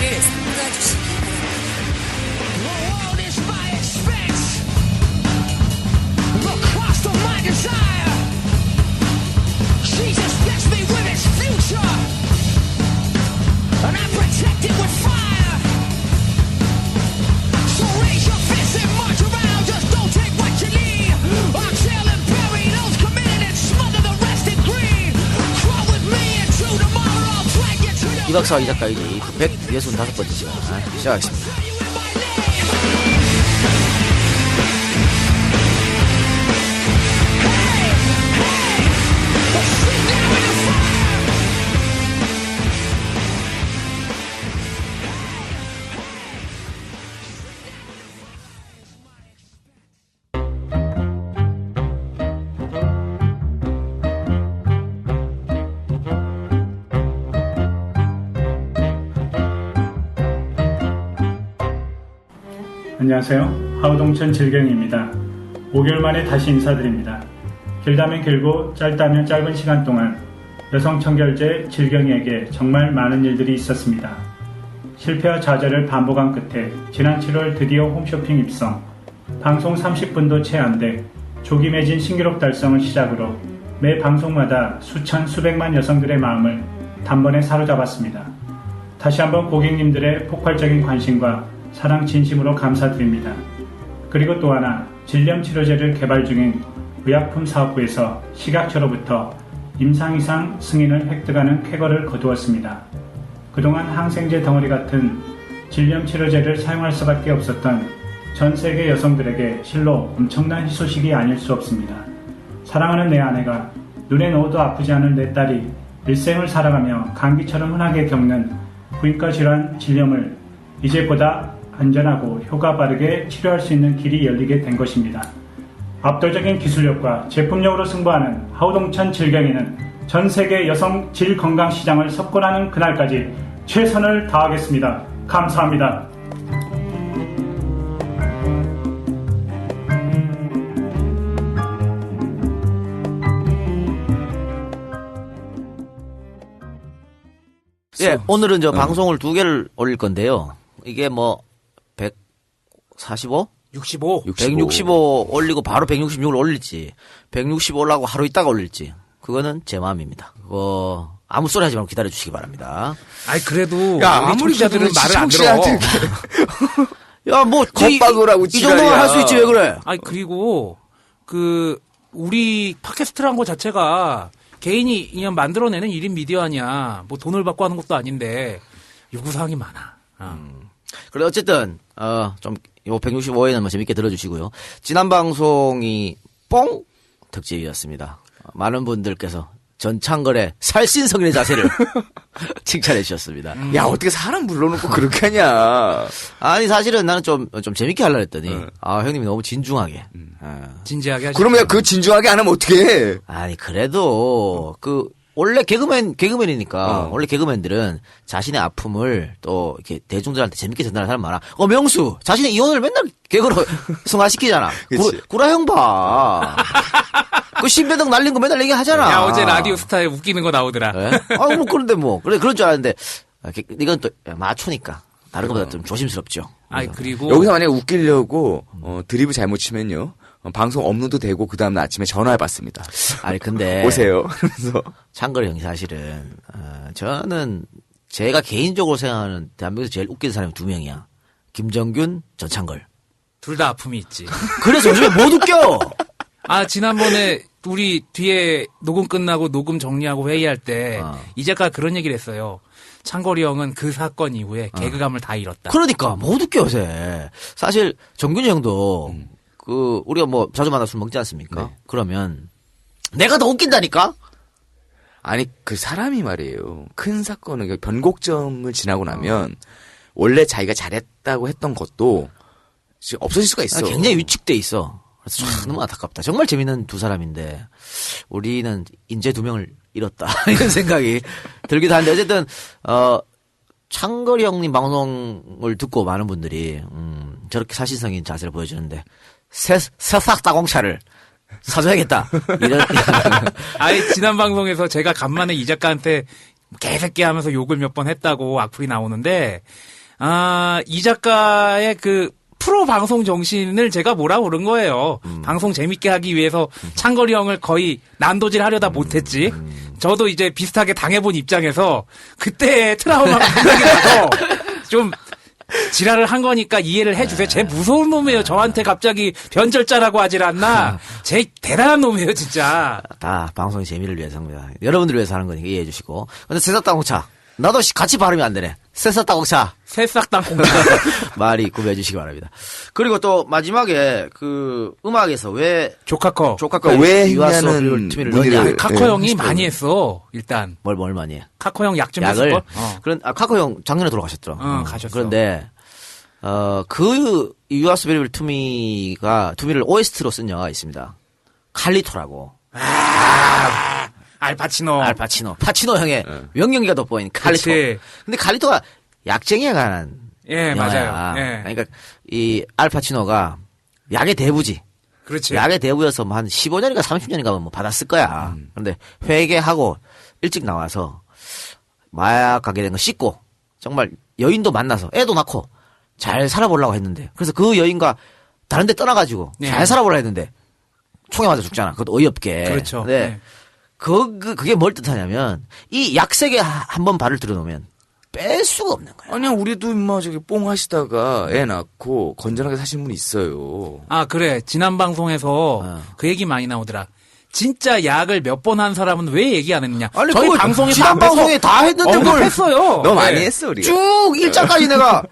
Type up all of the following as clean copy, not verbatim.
삼가주시기 이 박사와 이 작가 이제 165번째 시간 시작하겠습니다. 안녕하세요. 하우동천 질경입니다. 5개월 만에 다시 인사드립니다. 길다면 길고 짧다면 짧은 시간 동안 여성 청결제 질경이에게 정말 많은 일들이 있었습니다. 실패와 좌절을 반복한 끝에 지난 7월 드디어 홈쇼핑 입성, 방송 30분도 채 안 돼 조기 매진 신기록 달성을 시작으로 매 방송마다 수천 수백만 여성들의 마음을 단번에 사로잡았습니다. 다시 한번 고객님들의 폭발적인 관심과 사랑 진심으로 감사드립니다. 그리고 또 하나 질염치료제를 개발 중인 의약품 사업부에서 식약처로부터 임상 이상 승인을 획득하는 쾌거를 거두었습니다. 그동안 항생제 덩어리 같은 질염치료제를 사용할 수밖에 없었던 전 세계 여성들에게 실로 엄청난 희소식이 아닐 수 없습니다. 사랑하는 내 아내가 눈에 넣어도 아프지 않은 내 딸이 일생을 살아가며 감기처럼 흔하게 겪는 부인과 질환 질염을 이제보다 안전하고 효과 바르게 치료할 수 있는 길이 열리게 된 것입니다. 압도적인 기술력과 제품력으로 승부하는 하우동천 질경이는 전 세계 여성 질 건강 시장을 석권하는 그날까지 최선을 다하겠습니다. 감사합니다. 예, 오늘은 방송을 2개를 올릴 건데요. 이게 145? 165 올리고 바로 166을 올릴지, 165 올라고 하루 있다가 올릴지, 그거는 제 마음입니다. 아무 소리 하지 말고 기다려 주시기 바랍니다. 아이, 그래도. 야, 우리 아무리 청취자들은 말을 안 들어. 야, 겁박으라고 이 정도만 할 수 있지, 왜 그래? 아니, 그리고, 우리 팟캐스트란 거 자체가 개인이 그냥 만들어내는 1인 미디어 아니야. 돈을 받고 하는 것도 아닌데, 요구사항이 많아. 그래, 어쨌든, 요 165회는 재밌게 들어주시고요. 지난 방송이 뽕! 특집이었습니다. 많은 분들께서 전창걸의 살신성인의 자세를 칭찬해 주셨습니다. 야, 어떻게 사람 불러놓고 그렇게 하냐. 아니, 사실은 나는 좀 재밌게 하려고 했더니, 형님이 너무 진중하게. 진지하게 하시죠. 그러면 그 진중하게 안 하면 어떻게 해? 아니, 그래도, 원래 개그맨이니까, 원래 개그맨들은 자신의 아픔을 또, 이렇게 대중들한테 재밌게 전달하는 사람 많아. 명수! 자신의 이혼을 맨날 개그로 승화시키잖아. 구라 형 봐. 그 신배등 날린 거 맨날 얘기하잖아. 야, 어제 라디오 스타에 웃기는 거 나오더라. 네? 그런데 그래, 그런 줄 알았는데, 이건 또, 마초니까. 다른 것보다 좀 조심스럽죠. 그리고. 여기서 만약에 웃기려고, 드립을 잘못 치면요. 방송 업로드 되고 그 다음날 아침에 전화해봤습니다. 아니 근데 오세요. 그래서 창걸 형이 사실은 저는 제가 개인적으로 생각하는 대한민국에서 제일 웃긴 사람이 2명이야. 김정균, 전창걸. 둘 다 아픔이 있지. 그래서 요즘에 못 웃겨. 지난번에 우리 뒤에 녹음 끝나고 녹음 정리하고 회의할 때 이 작가가 그런 얘기를 했어요. 창걸이 형은 그 사건 이후에 개그감을 다 잃었다. 그러니까 못 웃겨 요새. 사실 정균이 형도 우리가 자주 만나서 술 먹지 않습니까? 네. 그러면 내가 더 웃긴다니까? 아니, 그 사람이 말이에요. 큰 사건은 변곡점을 지나고 나면 원래 자기가 잘했다고 했던 것도 지금 없어질 수가 있어. 굉장히 위축돼 있어. 그래서 너무 안타깝다. 정말 재밌는 두 사람인데 우리는 인재 2명을 잃었다. 이런 생각이 들기도 하는데 어쨌든 창걸이 형님 방송을 듣고 많은 분들이 저렇게 사실성인 자세를 보여주는데 새싹 따공차를 사줘야겠다. 이런. 지난 방송에서 제가 간만에 이 작가한테 개새끼 하면서 욕을 몇 번 했다고 악플이 나오는데, 이 작가의 그 프로 방송 정신을 제가 몰아오른 거예요. 방송 재밌게 하기 위해서 창거리 형을 거의 난도질 하려다 못했지. 저도 이제 비슷하게 당해본 입장에서 그때 트라우마가 생각이 나서 좀 지랄을 한 거니까 이해를 해주세요. 쟤 무서운 놈이에요. 저한테 갑자기 변절자라고 하질 않나. 쟤 대단한 놈이에요, 진짜. 다 방송의 재미를 위해서입니다. 여러분들을 위해서 하는 거니까 이해해 주시고. 근데 새싹땅콩차. 나도 같이 발음이 안 되네. 새싹땅콩차. 새싹땅콩. 말이 구매해 주시기 바랍니다. 그리고 또 마지막에 그 음악에서 왜 조카커. 조카가 왜 유아소 했냐는 투미를 문의를- 넣냐. 카커 형이 시도를. 많이 했어, 일단. 뭘 많이 해. 카커 형 약 좀 약을. 했을걸? 그런, 카코 형 작년에 돌아가셨더라. 가셨어. 그런데, 그 유아소 베리빌 투미를 OST로 쓴 영화가 있습니다. 칼리토라고. 알파치노. 알파치노. 파치노 형의 명령기가 돋보인 칼리토. 그치. 근데 칼리토가 약쟁이에 관한 예, 영화야. 맞아요. 예. 그러니까 이 알파치노가 약의 대부지. 그렇지. 약의 대부여서 뭐 한 15년인가 30년인가 뭐 받았을 거야. 그런데 회개하고 일찍 나와서 마약 가게 된 거 씻고 정말 여인도 만나서 애도 낳고 잘 살아보려고 했는데 그래서 그 여인과 다른 데 떠나가지고 네. 잘 살아보려고 했는데 총에 맞아 죽잖아. 그것도 어이없게. 그렇죠. 네. 네. 그게 뭘 뜻하냐면 이 약색에 한 번 발을 들여놓으면 뺄 수가 없는 거야. 아니야, 우리도 임마 저기 뽕 하시다가 애 낳고 건전하게 사신 분이 있어요. 아, 그래. 지난 방송에서 그 얘기 많이 나오더라. 진짜 약을 몇 번 한 사람은 왜 얘기 안 했느냐. 아니, 저희 그걸 방송에서 지난 앞에서 방송에 다 했는데 뭘 언급했어요. 너무 많이 네. 했어, 우리가. 쭉 일자까지 내가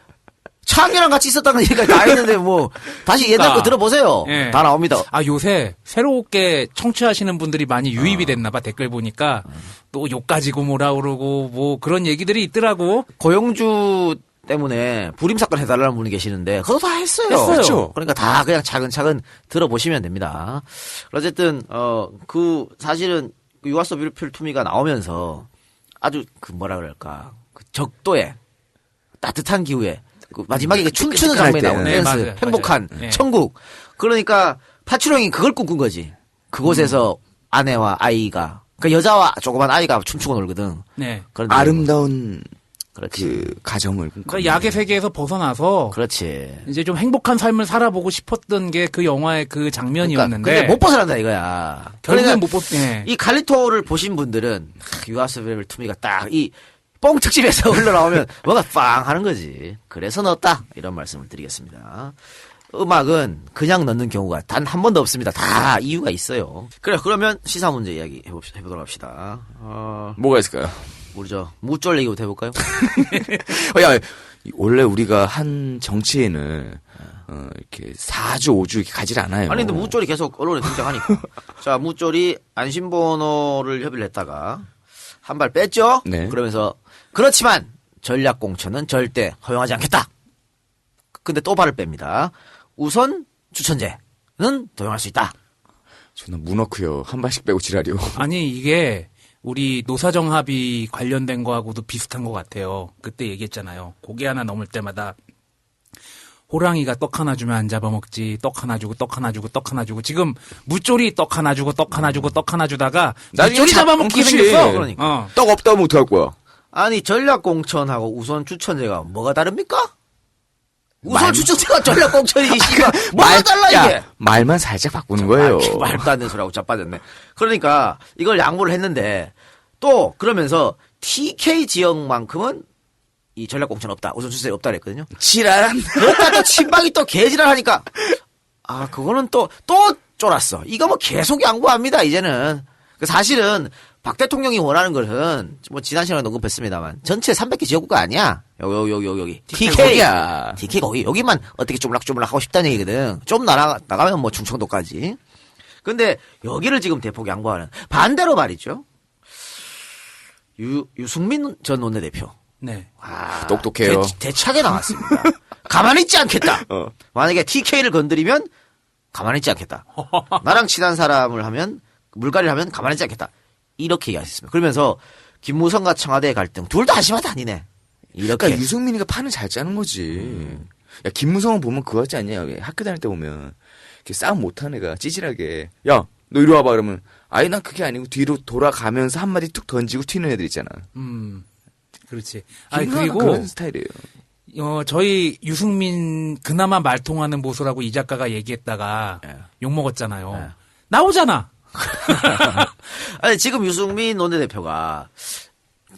창이랑 같이 있었다는 얘기가 다 했는데 뭐 다시 옛날 거 들어보세요. 예. 다 나옵니다. 아, 요새 새롭게 청취하시는 분들이 많이 유입이 됐나 봐. 댓글 보니까 또 욕 가지고 뭐라 그러고 뭐 그런 얘기들이 있더라고. 고영주 때문에 불임 사건 해달라는 분이 계시는데 그거 다 했어요. 했어요. 그렇죠. 그러니까 다 그냥 차근차근 들어보시면 됩니다. 어쨌든 사실은 유아소 뷰티풀 투미가 나오면서 아주 그 뭐라 그럴까 그 적도에 따뜻한 기후에 그 마지막에 그 춤추는 장면이 때는. 나오는 네, 댄스 맞아요. 행복한 맞아요. 네. 천국. 그러니까 파치롱이 그걸 꿈꾼 거지. 그곳에서 아내와 아이가 그 여자와 조그만 아이가 춤추고 놀거든. 네. 그런데 아름다운 그렇지. 그 가정을 그러니까 약의 세계에서 벗어나서 그렇지. 이제 좀 행복한 삶을 살아보고 싶었던 게 그 영화의 그 장면이었는데 근데 못 벗어난다 이거야. 결국엔 그러니까 못 벗. 예. 이 칼리토를 보신 분들은 유아스 베리빌 투미가 딱 이 뽕 특집에서 흘러나오면 뭔가 빵 하는 거지. 그래서 넣었다 이런 말씀을 드리겠습니다. 음악은 그냥 넣는 경우가 단 한 번도 없습니다. 다 이유가 있어요. 그래 그러면 시사 문제 이야기 해보도록 합시다. 뭐가 있을까요? 우리 저 무쫄 얘기부터 해볼까요? 야, 원래 우리가 한 정치인을 이렇게 4주, 5주 이렇게 가지 않아요. 아니 근데 무쫄이 계속 언론에 등장하니까. 자 무쫄이 안심번호를 협의를 했다가 한 발 뺐죠. 네. 그러면서 그렇지만 전략공천은 절대 허용하지 않겠다. 근데 또 발을 뺍니다. 우선 추천제는 도용할 수 있다. 저는 무너크요. 한 발씩 빼고 지랄이요. 아니 이게 우리 노사정 합의 관련된 거하고도 비슷한 것 같아요. 그때 얘기했잖아요. 고개 하나 넘을 때마다 호랑이가 떡 하나 주면 안 잡아먹지. 떡 하나 주고 떡 하나 주고 떡 하나 주고. 지금 무쫄이 떡 하나 주고 떡 하나 주고 떡 하나 주다가 나중에 무쫄이 잡아먹기 그치. 생겼어. 그러니까. 떡 없다면 어떡할 거야? 아니 전략공천하고 우선 추천제가 뭐가 다릅니까? 우선 말- 추천제가 전략공천이지. 씨발. 뭐가 달라 야, 이게. 말만 살짝 바꾸는 거예요. 말도 안 되는 소리하고 자빠졌네. 그러니까 이걸 양보를 했는데 또 그러면서 TK 지역만큼은 이 전략공천 없다. 우선 추천제 없다 그랬거든요. 지랄한. 그러다 또 친박이 또 개지랄 하니까 아 그거는 또 쫄았어. 이거 뭐 계속 양보합니다 이제는. 사실은 박 대통령이 원하는 것은 뭐 지난 시간에 언급했습니다만 전체 300개 지역구가 아니야. 여기 TK 거기야. TK 거기 여기만 어떻게 쪼물락쪼물락 하고 싶다는 얘기거든. 좀 나가면 뭐 충청도까지. 근데 여기를 지금 대폭 양보하는 반대로 말이죠. 유승민 전 원내대표. 네. 아, 똑똑해요. 대차게 나왔습니다. 가만히 있지 않겠다. 만약에 TK를 건드리면 가만히 있지 않겠다. 나랑 친한 사람을 하면 물갈이를 하면 가만히 있지 않겠다. 이렇게 얘기하셨습니다. 그러면서 김무성과 청와대의 갈등 둘 다 한심하다 아니네. 이렇게. 그러니까 유승민이가 판을 잘 짜는 거지. 야, 김무성은 보면 그거 같지 않냐? 학교 다닐 때 보면 이렇게 싸움 못하는 애가 찌질하게 야, 너 이리 와봐 그러면 아니 난 그게 아니고 뒤로 돌아가면서 한마디 툭 던지고 튀는 애들 있잖아. 그렇지. 아니 김무성은 그리고 그런 스타일이에요. 저희 유승민 그나마 말 통하는 모소라고 이 작가가 얘기했다가 욕 먹었잖아요. 나오잖아. 아니, 지금 유승민 원내대표가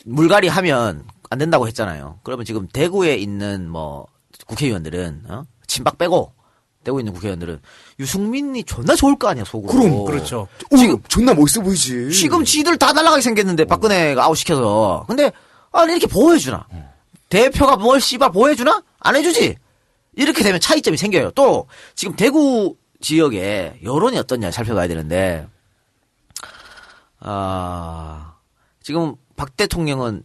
물갈이 하면 안 된다고 했잖아요. 그러면 지금 대구에 있는 국회의원들은, 친박 빼고, 대구에 있는 국회의원들은 유승민이 존나 좋을 거 아니야, 속으로. 그럼, 그렇죠. 지금 존나 멋있어 보이지. 지금 지들 다 날아가게 생겼는데, 박근혜가 아웃시켜서. 근데, 아니, 이렇게 보호해주나? 대표가 뭘 씨발 보호해주나? 안 해주지? 이렇게 되면 차이점이 생겨요. 또, 지금 대구 지역에 여론이 어떻냐 살펴봐야 되는데, 지금 박 대통령은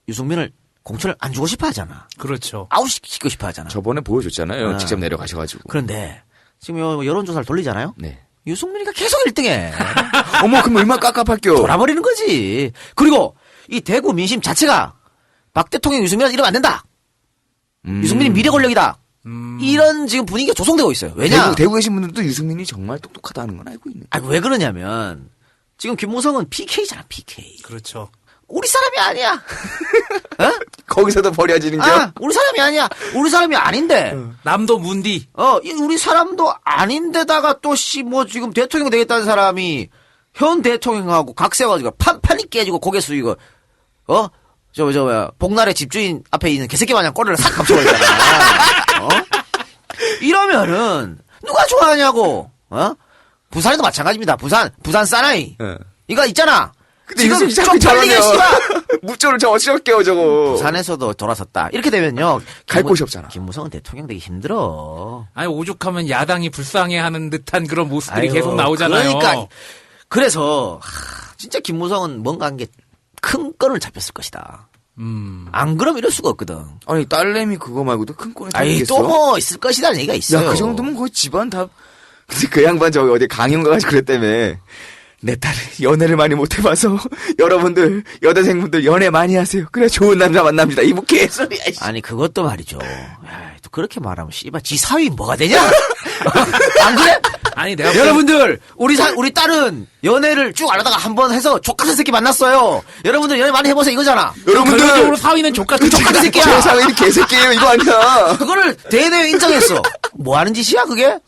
유승민을 공천을 안 주고 싶어 하잖아. 그렇죠. 아웃시키고 싶어 하잖아. 저번에 보여줬잖아요. 직접 내려가셔가지고. 그런데, 지금 여론조사를 돌리잖아요? 네. 유승민이가 계속 1등해. 어머, 그럼 얼마나 깝깝할게요. 돌아버리는 거지. 그리고, 이 대구 민심 자체가, 박 대통령 유승민은 이러면 안 된다. 유승민이 미래 권력이다. 이런 지금 분위기가 조성되고 있어요. 왜냐? 대구 계신 분들도 유승민이 정말 똑똑하다는 건 알고 있네. 아니, 왜 그러냐면, 지금 김무성은 PK잖아, PK. 그렇죠. 우리 사람이 아니야. 어? 거기서도 버려지는 게. 우리 사람이 아니야. 우리 사람이 아닌데. 남도 문디. 우리 사람도 아닌데다가 또 지금 대통령 되겠다는 사람이 현 대통령하고 각세가지고 판판이 깨지고 고개 숙이고, 복날의 집주인 앞에 있는 개새끼 마냥 꼬리를 싹 감춰버리잖아. 이러면은, 누가 좋아하냐고, 부산에도 마찬가지입니다. 부산 사나이. 이거 있잖아. 근데 지금 좀 쪽팔리게 씨발. 무조를 저거 어찌할게요, 저거. 부산에서도 돌아섰다. 이렇게 되면요. 갈 곳이 없잖아. 김무성은 대통령 되기 힘들어. 아니, 오죽하면 야당이 불쌍해하는 듯한 그런 모습들이 아유, 계속 나오잖아요. 그러니까, 그래서, 진짜 김무성은 뭔가 한 게 큰 건을 잡혔을 것이다. 안 그럼 이럴 수가 없거든. 아니, 딸내미 그거 말고도 큰 꼴이 다 아이, 있겠어? 또 뭐 있을 것이라는 얘기가 있어요. 야, 그 정도면 거의 집안 다. 근데 그 양반 저기 어디 강연 가가지고 그랬다며. 내 딸은 연애를 많이 못 해봐서 여러분들 여대생분들 연애 많이 하세요. 그래 좋은 남자 만납니다. 이뭐 개소리야. 아니 그것도 말이죠. 야, 또 그렇게 말하면 씨발 지 사위 뭐가 되냐? 안 그래? 아니, 내가 여러분들 우리 딸은 연애를 쭉 안 하다가 한 번 해서 족같은 새끼 만났어요. 여러분들 연애 많이 해보세요 이거잖아. 결론적으로 여러분들 사위는 족같은 족같은 새끼야. 제 사위는 개새끼예요. 이거 아니야. 그거를 대내에 인정했어. 뭐 하는 짓이야 그게?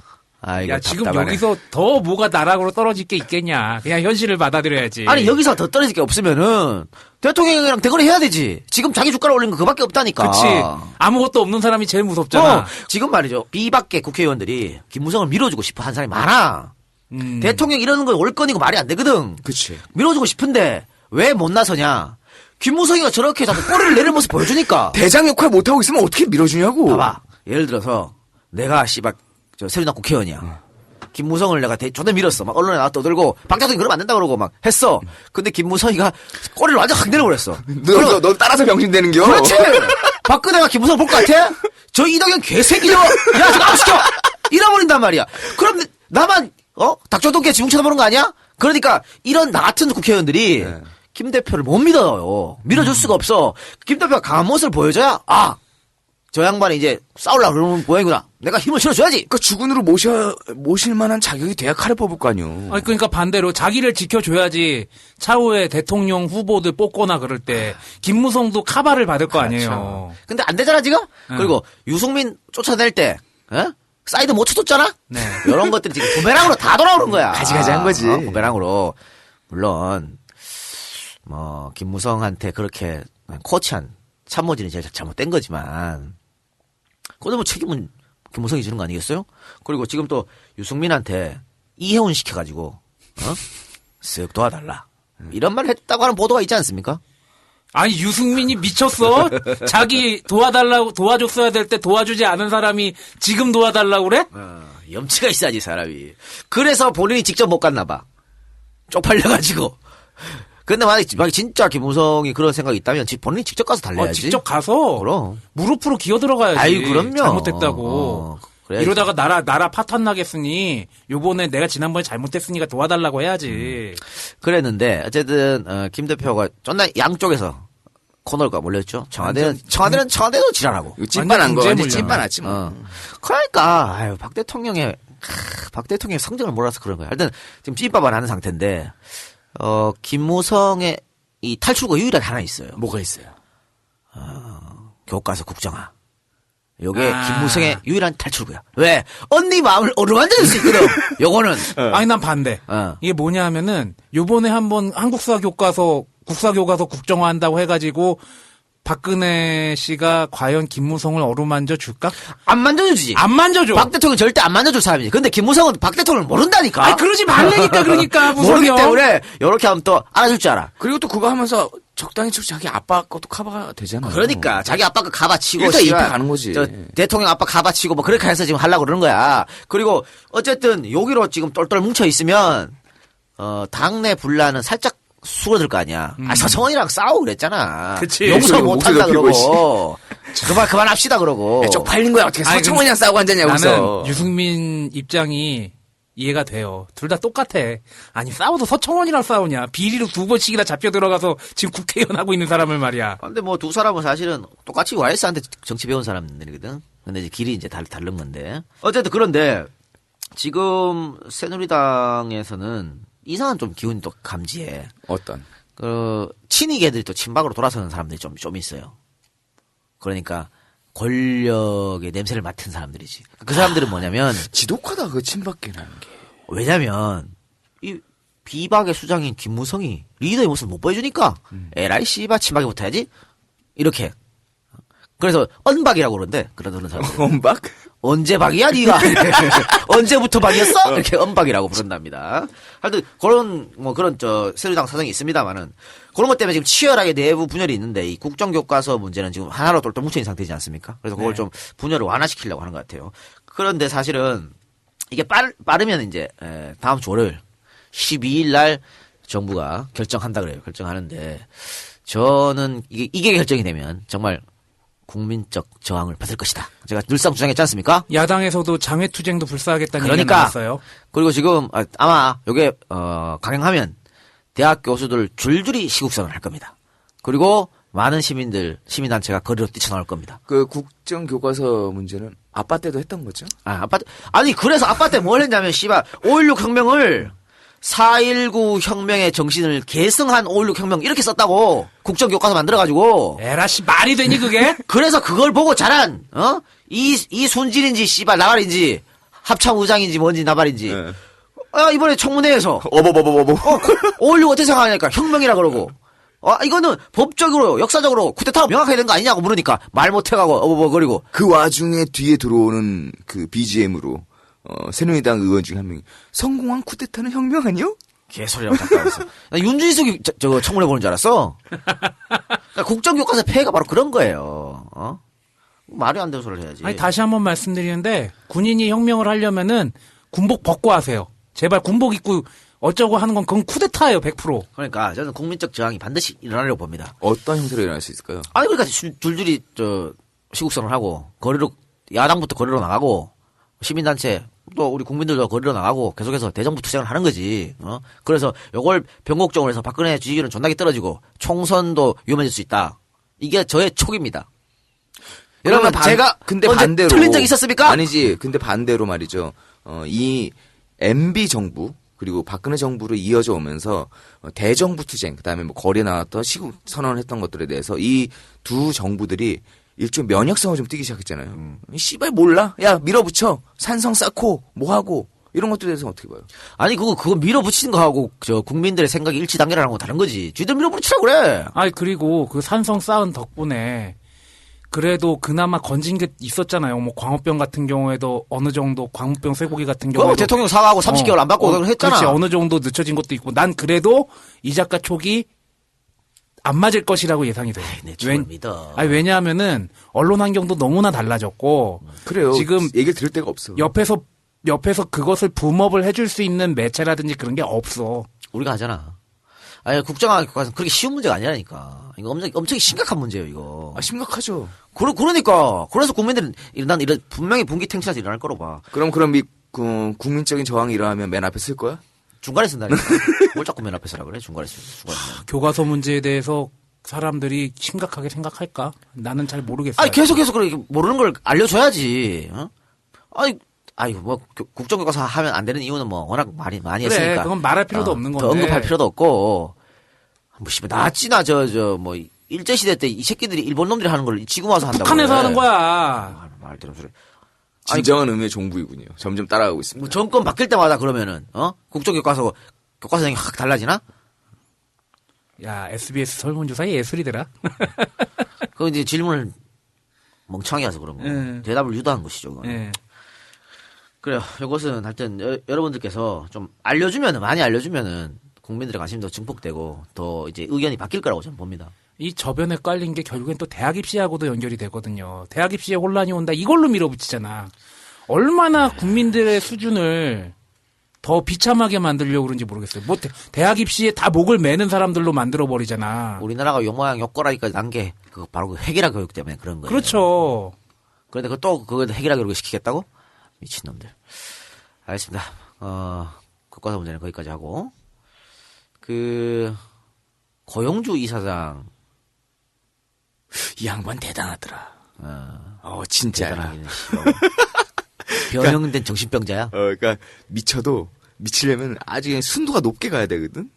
아이고, 야, 지금 답답하네. 여기서 더 뭐가 나락으로 떨어질 게 있겠냐. 그냥 현실을 받아들여야지. 아니 여기서 더 떨어질 게 없으면은 대통령이랑 대거리 해야 되지. 지금 자기 주가를 올린 거 그밖에 없다니까. 그치. 아무것도 없는 사람이 제일 무섭잖아. 지금 말이죠. 비박계 국회의원들이 김무성을 밀어주고 싶어 한 사람이 많아. 대통령 이러는 건 올건이고 말이 안 되거든. 그치. 밀어주고 싶은데 왜 못 나서냐. 김무성이가 저렇게 자꾸 꼬리를 내리는 모습 보여주니까. 대장 역할 못하고 있으면 어떻게 밀어주냐고. 봐봐. 예를 들어서 내가 씨발 새로 난 국회의원이야. 김무성을 내가 존나 밀었어. 막 언론에 나와 떠들고 박대통령 그러면 안 된다 그러고 막 했어. 근데 김무성이가 꼬리를 완전 확 내려버렸어. 너 따라서 병신되는겨. 그렇지. 박근혜가 김무성 볼 것 같아? 저 이덕영 개새끼죠. 야 저거 아웃시켜. 잃어버린단 말이야. 그럼 나만 닭조동계 지붕 쳐다보는 거 아니야? 그러니까 이런 나 같은 국회의원들이 김 대표를 못 믿어요. 밀어줄 수가 없어. 김 대표가 강한 모습을 보여줘야 저 양반이 이제 싸우려고 그러는 모양이구나. 내가 힘을 실어줘야지. 그러니까 주군으로 모실 만한 자격이 돼야 칼을 뽑을 거 아니오. 아니, 그러니까 반대로 자기를 지켜줘야지 차후에 대통령 후보들 뽑거나 그럴 때 김무성도 카바를 받을 거 아니에요. 근데 안 되잖아 지금. 그리고 유승민 쫓아낼 때 사이드 못 쳐줬잖아. 네. 이런 것들이 지금 부메랑으로 다 돌아오는 거야. 가지가지한 거지. 부메랑으로. 물론 김무성한테 그렇게 코치한 참모진이 제일 잘못된 거지만 그것도 뭐 책임은 김무성이 지는 거 아니겠어요? 그리고 지금 또 유승민한테 이해운 시켜가지고 쓱 도와달라 이런 말을 했다고 하는 보도가 있지 않습니까? 아니, 유승민이 미쳤어? 자기 도와줬어야 될 때 도와주지 않은 사람이 지금 도와달라고 그래? 염치가 있어야지 사람이. 그래서 본인이 직접 못 갔나 봐. 쪽팔려가지고. 근데 만약에 진짜 김무성이 그런 생각이 있다면 본인이 직접 가서 달래야지. 직접 가서 그럼. 무릎으로 기어 들어가야지. 아이 그럼요. 잘못했다고. 그래야지. 이러다가 나라 파탄 나겠으니 요번에 내가 지난번에 잘못했으니까 도와달라고 해야지. 그랬는데 어쨌든 김 대표가 존나 양쪽에서 코너가 몰렸죠. 청와대는 청와대도 지랄하고. 이거 찐빠난 거 완전 문제 찐빠났지 뭐. 그러니까 박 대통령의 성적을 몰라서 그런 거야. 일단 지금 찐빠만 하는 상태인데 김무성의 이 탈출구가 유일하게 하나 있어요. 뭐가 있어요? 교과서 국정화. 요게 김무성의 유일한 탈출구야. 왜? 언니 마음을 어루만질 수 있거든. 요거는. 아니 난 반대. 이게 뭐냐 하면은 요번에 한번 한국사 교과서 국정화한다고 해가지고 박근혜 씨가 과연 김무성을 어루만져 줄까? 안 만져주지. 안 만져줘. 박 대통령 절대 안 만져줄 사람이지. 근데 김무성은 박 대통령을 모른다니까. 아니 그러지 말라니까 그러니까 모르기 무성이요. 때문에 요렇게 하면 또 알아줄 줄 알아. 그리고 또 그거 하면서 적당히 자기 아빠 것도 커버가 되잖아요. 그러니까 자기 아빠가 가바치고 1타 2타 씨발, 가는 거지. 저 대통령 아빠 가바치고 뭐 그렇게 해서 지금 하려고 그러는 거야. 그리고 어쨌든 여기로 지금 똘똘 뭉쳐 있으면 당내 분란은 살짝 수그러들 거 아니야. 서청원이랑 싸우고 그랬잖아. 그치. 용서 목소리 못한다 높이고, 그러고. 그만합시다 그러고. 쪽팔린 거야. 어떻게 아니, 서청원이랑 싸우고 앉았냐, 나는 여기서. 유승민 입장이 이해가 돼요. 둘 다 똑같아. 아니 싸워도 서청원이랑 싸우냐. 비리로 2번씩이나 잡혀 들어가서 지금 국회의원 하고 있는 사람을 말이야. 근데 뭐 두 사람은 사실은 똑같이 YS한테 정치 배운 사람들이거든. 근데 이제 길이 이제 다른 건데. 어쨌든 그런데 지금 새누리당에서는 이상한 좀 기운이 또 감지해. 어떤? 친이계들이 또 친박으로 돌아서는 사람들이 좀 있어요. 그러니까 권력의 냄새를 맡은 사람들이지. 그 사람들은 뭐냐면 지독하다, 그 친박계라는 게. 왜냐면 이 비박의 수장인 김무성이 리더의 모습을 못 보여주니까 에라이 씨바 친박이 못해야지 이렇게. 그래서 언박이라고 그러는데 그런 사람들. 언박? 언제 박이야 니가? 언제부터 박이었어? 이렇게 언박이라고 부른답니다. 하여튼 그런 새누리당 사정이 있습니다만은 그런 것 때문에 지금 치열하게 내부 분열이 있는데 이 국정교과서 문제는 지금 하나로 똘똘 뭉쳐있는 상태이지 않습니까? 그래서 그걸 좀 분열을 완화시키려고 하는 것 같아요. 그런데 사실은 이게 빠르면 이제 다음 주 월요일 12일 날 정부가 결정한다 그래요. 결정하는데 저는 이게 결정이 되면 정말 국민적 저항을 받을 것이다. 제가 늘상 주장했지 않습니까? 야당에서도 장외투쟁도 불사하겠다는 얘기가 그러니까 나왔어요. 그리고 지금 아마 요게 강행하면 대학 교수들 줄줄이 시국선언을 할 겁니다. 그리고 많은 시민단체가 거리로 뛰쳐나올 겁니다. 그 국정교과서 문제는 아빠 때도 했던 거죠? 아니 그래서 아빠 때 뭘 했냐면 씨발 5.16 혁명을 4.19 혁명의 정신을 계승한 5.16 혁명 이렇게 썼다고 국정교과서 만들어가지고 에라씨 말이 되니 그게? 그래서 그걸 보고 자란 이순진인지 씨발 나발인지 합창우장인지 뭔지 나발인지 이번에 청문회에서 어버버버버버 5.16 어떻게 생각하냐니까 혁명이라 그러고 이거는 법적으로 역사적으로 쿠데타가 명확하게 된 거 아니냐고 물으니까 말 못해가고 어버버거리고 그 와중에 뒤에 들어오는 그 BGM으로 새누리당 의원 중에 한 명이 성공한 쿠데타는 혁명 아니요? 개소리라고 작가였어. 나 윤준식이 저거 청문회 보는 줄 알았어. 그러니까 국정교과서 폐해가 바로 그런 거예요. 말이 안 되는 소리를 해야지. 아니 다시 한번 말씀드리는데 군인이 혁명을 하려면은 군복 벗고 하세요. 제발 군복 입고 어쩌고 하는 건 그건 쿠데타예요, 100%. 그러니까 저는 국민적 저항이 반드시 일어나려고 봅니다. 어떤 형태로 일어날 수 있을까요? 아니 그러니까 줄줄이 시국선을 하고 야당부터 거리로 나가고 시민단체 또 우리 국민들도 거리로 나가고 계속해서 대정부 투쟁을 하는 거지. 그래서 요걸 변곡적으로 해서 박근혜 지지율은 존나게 떨어지고 총선도 위험해질 수 있다. 이게 저의 촉입니다. 여러분 제가 근데 언제 반대로 틀린 적 있었습니까? 아니지. 근데 반대로 말이죠. 이 MB 정부 그리고 박근혜 정부로 이어져 오면서 대정부 투쟁 그다음에 뭐 거리에 나왔던 시국 선언을 했던 것들에 대해서 이 두 정부들이 일종의 면역성을 좀 띄기 시작했잖아요. 씨발 몰라. 야 밀어붙여. 산성 쌓고 뭐하고 이런 것들에 대해서 어떻게 봐요? 아니 그거 밀어붙이는 거하고 국민들의 생각이 일치단계라는 건 다른 거지. 쥐들 밀어붙이라고 그래. 아니 그리고 그 산성 쌓은 덕분에 그래도 그나마 건진 게 있었잖아요. 뭐 광우병 같은 경우에도 어느 정도 광우병 쇠고기 같은 경우도 대통령 사과하고 30개월 안 받고 했잖아. 그렇지. 어느 정도 늦춰진 것도 있고 난 그래도 이 작가 촉이 안 맞을 것이라고 예상이 돼요. 내 촉을 믿어. 왜냐하면은 언론 환경도 너무나 달라졌고 그래요. 지금 얘기를 들을 데가 없어. 옆에서 그것을 붐업을 해줄 수 있는 매체라든지 그런 게 없어. 우리가 하잖아. 아니 국정화 교과서는 그렇게 쉬운 문제가 아니라니까. 이거 엄청 심각한 문제예요 이거. 심각하죠. 그러니까 그래서 국민들은 난 분명히 분기탱치라서 일어날 거로 봐. 그럼 이 국민적인 저항이 일어나면 맨 앞에 쓸 거야? 중간에 쓴다니까. 뭘 자꾸 맨 앞에 쓰라 그래? 중간에 쓰라. 교과서 문제에 대해서 사람들이 심각하게 생각할까? 나는 잘 모르겠어요. 아니 계속해서 그렇게 모르는 걸 알려줘야지. 아니 뭐 국정교과서 하면 안 되는 이유는 뭐 워낙 많이 그래, 했으니까. 그건 말할 필요도 없는 건데. 더 언급할 필요도 없고. 뭐 나찌나 뭐 일제 시대 때 이 새끼들이 일본 놈들이 하는 걸 지금 와서 한다고. 북한에서 그래. 하는 거야. 말 되는 소리. 진정한 의미의 종부이군요. 점점 따라가고 있습니다. 뭐 정권 바뀔 때마다 그러면은 국정교과서생이 확 달라지나? 야, SBS 설문조사 예술이더라. 그 이제 질문을 멍청하게 해서 그런 거. 대답을 유도한 것이죠. 그건. 예. 그래요. 이것은 하여튼 여러분들께서 좀 많이 알려주면은 국민들의 관심도 증폭되고 더 이제 의견이 바뀔 거라고 저는 봅니다. 이 저변에 깔린 게 결국엔 또 대학 입시하고도 연결이 되거든요. 대학 입시에 혼란이 온다. 이걸로 밀어붙이잖아. 얼마나 국민들의 수준을 더 비참하게 만들려고 그런지 모르겠어요. 뭐 대학 입시에 다 목을 매는 사람들로 만들어 버리잖아. 우리나라가 욕모양 욕거라기까지 난 게 그 바로 그 핵이라 교육 때문에 그런 거예요. 그렇죠. 그런데 그걸 핵이라 교육을 시키겠다고? 미친놈들. 알겠습니다. 국가사 문제는 거기까지 하고 고용주 이사장 이 양반 대단하더라. 진짜. 대단하기는 싫어. 변형된 정신병자야. 그러니까 미쳐도 미치려면 아주 그냥 순도가 높게 가야 되거든.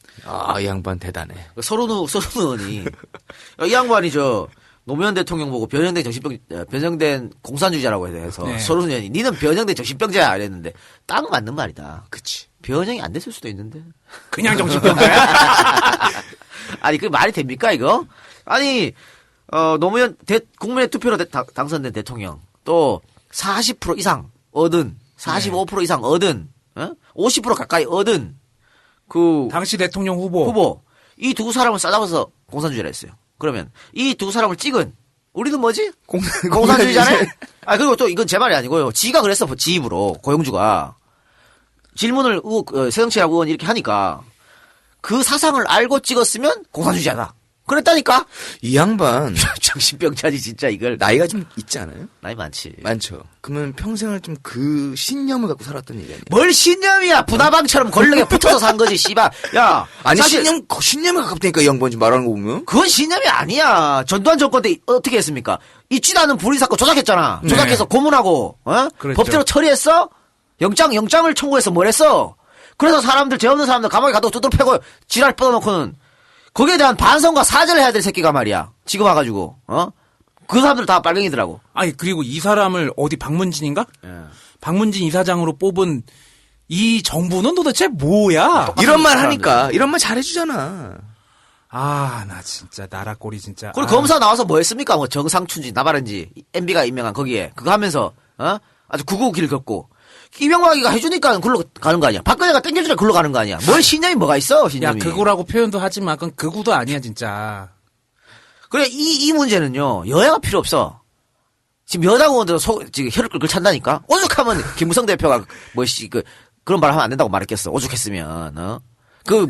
이 양반 대단해. 서른우 의원이 이 양반이 노무현 대통령 보고 변형된 공산주의자라고 해서 네. 서른우 의원이 니는 변형된 정신병자야 이랬는데 딱 맞는 말이다. 그치. 변형이 안 됐을 수도 있는데. 그냥 정신병자야? 아니 그 말이 됩니까 이거? 아니 노무현 국민의 투표로 당선된 대통령 또 40% 이상 얻은 45% 이상 얻은 50% 가까이 얻은 당시 대통령 후보. 이 두 사람을 싸잡아서 공산주의라 했어요. 그러면 이 두 사람을 찍은 우리는 뭐지? 공산주의자네? 그리고 또 이건 제 말이 아니고요. 지가 그랬어. 지 입으로 고용주가 질문을 새정치학 의원 이렇게 하니까 그 사상을 알고 찍었으면 공산주의자다. 그랬다니까? 이 양반 정신병자지 진짜 이걸. 나이가 좀 있지 않아요? 나이 많지. 많죠. 그러면 평생을 좀 그 신념을 갖고 살았던 얘기 아니야? 뭘 신념이야. 부다방처럼 권력에 붙어서 산 거지 씨발. 야 아니 사실 신념에 가깝다니까 이 양반 지금 말하는 거 보면. 그건 신념이 아니야. 전두환 정권 때 어떻게 했습니까? 있지도 않은 불의 사건 조작했잖아. 네. 조작해서 고문하고 그랬죠. 법대로 처리했어? 영장을 청구해서 뭘 했어? 그래서 죄 없는 사람들 감옥에 가도 두들 패고 지랄 뻗어놓고는 거기에 대한 반성과 사죄를 해야 될 새끼가 말이야. 지금 와가지고 그 사람들 다 빨갱이더라고. 아니 그리고 이 사람을 어디 박문진인가? 예. 박문진 이사장으로 뽑은 이 정부는 도대체 뭐야? 이런 말 하니까 이런 말 잘해주잖아. 나 진짜 나라 꼴이 진짜. 그리고 검사 나와서 뭐 했습니까? 뭐 정상춘지 나바른지 MB가 임명한 거기에 그거 하면서 아주 구구 길 걷고 이명박이가 해주니까 글로 가는 거 아니야. 박근혜가 땡겨주니까 글로 가는 거 아니야. 뭘 신념이 뭐가 있어? 신념이. 야 극우라고 표현도 하지만 그건 극우도 아니야 진짜. 그래 이 문제는요 여야가 필요 없어. 지금 여당 의원들은 지금 혀를 끌끌 찬다니까. 오죽하면 김무성 대표가 그런 말 하면 안 된다고 말했겠어. 오죽했으면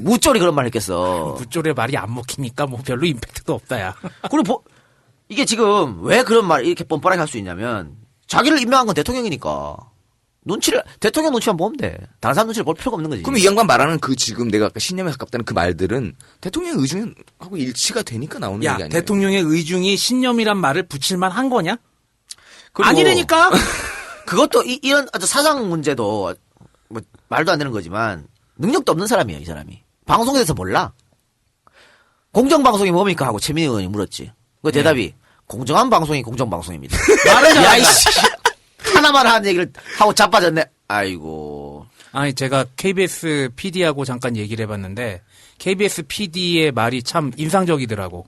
무쫄이 그런 말 했겠어. 무쫄의 말이 안 먹히니까 뭐 별로 임팩트도 없다야. 그리고 이게 지금 왜 그런 말 이렇게 뻔뻔하게 할 수 있냐면 자기를 임명한 건 대통령이니까. 대통령 눈치만 보면 돼. 다른 사람 눈치를 볼 필요가 없는 거지. 그럼 이 양반 말하는 지금 내가 아까 신념에 가깝다는 그 말들은 대통령의 의중하고 일치가 되니까 나오는 얘기 아니에요? 대통령의 의중이 신념이란 말을 붙일만 한 거냐? 그리고 아니라니까? 그것도 이런 아주 사상 문제도 뭐 말도 안 되는 거지만 능력도 없는 사람이에요, 이 사람이. 방송에 대해서 몰라. 공정방송이 뭡니까? 하고 최민희 의원이 물었지. 그 대답이 공정한 방송이 공정방송입니다. 말을 야, 이씨. 하나만 하는 얘기를 하고 자빠졌네. 아이고. 아니, 제가 KBS PD하고 잠깐 얘기를 해봤는데, KBS PD의 말이 참 인상적이더라고.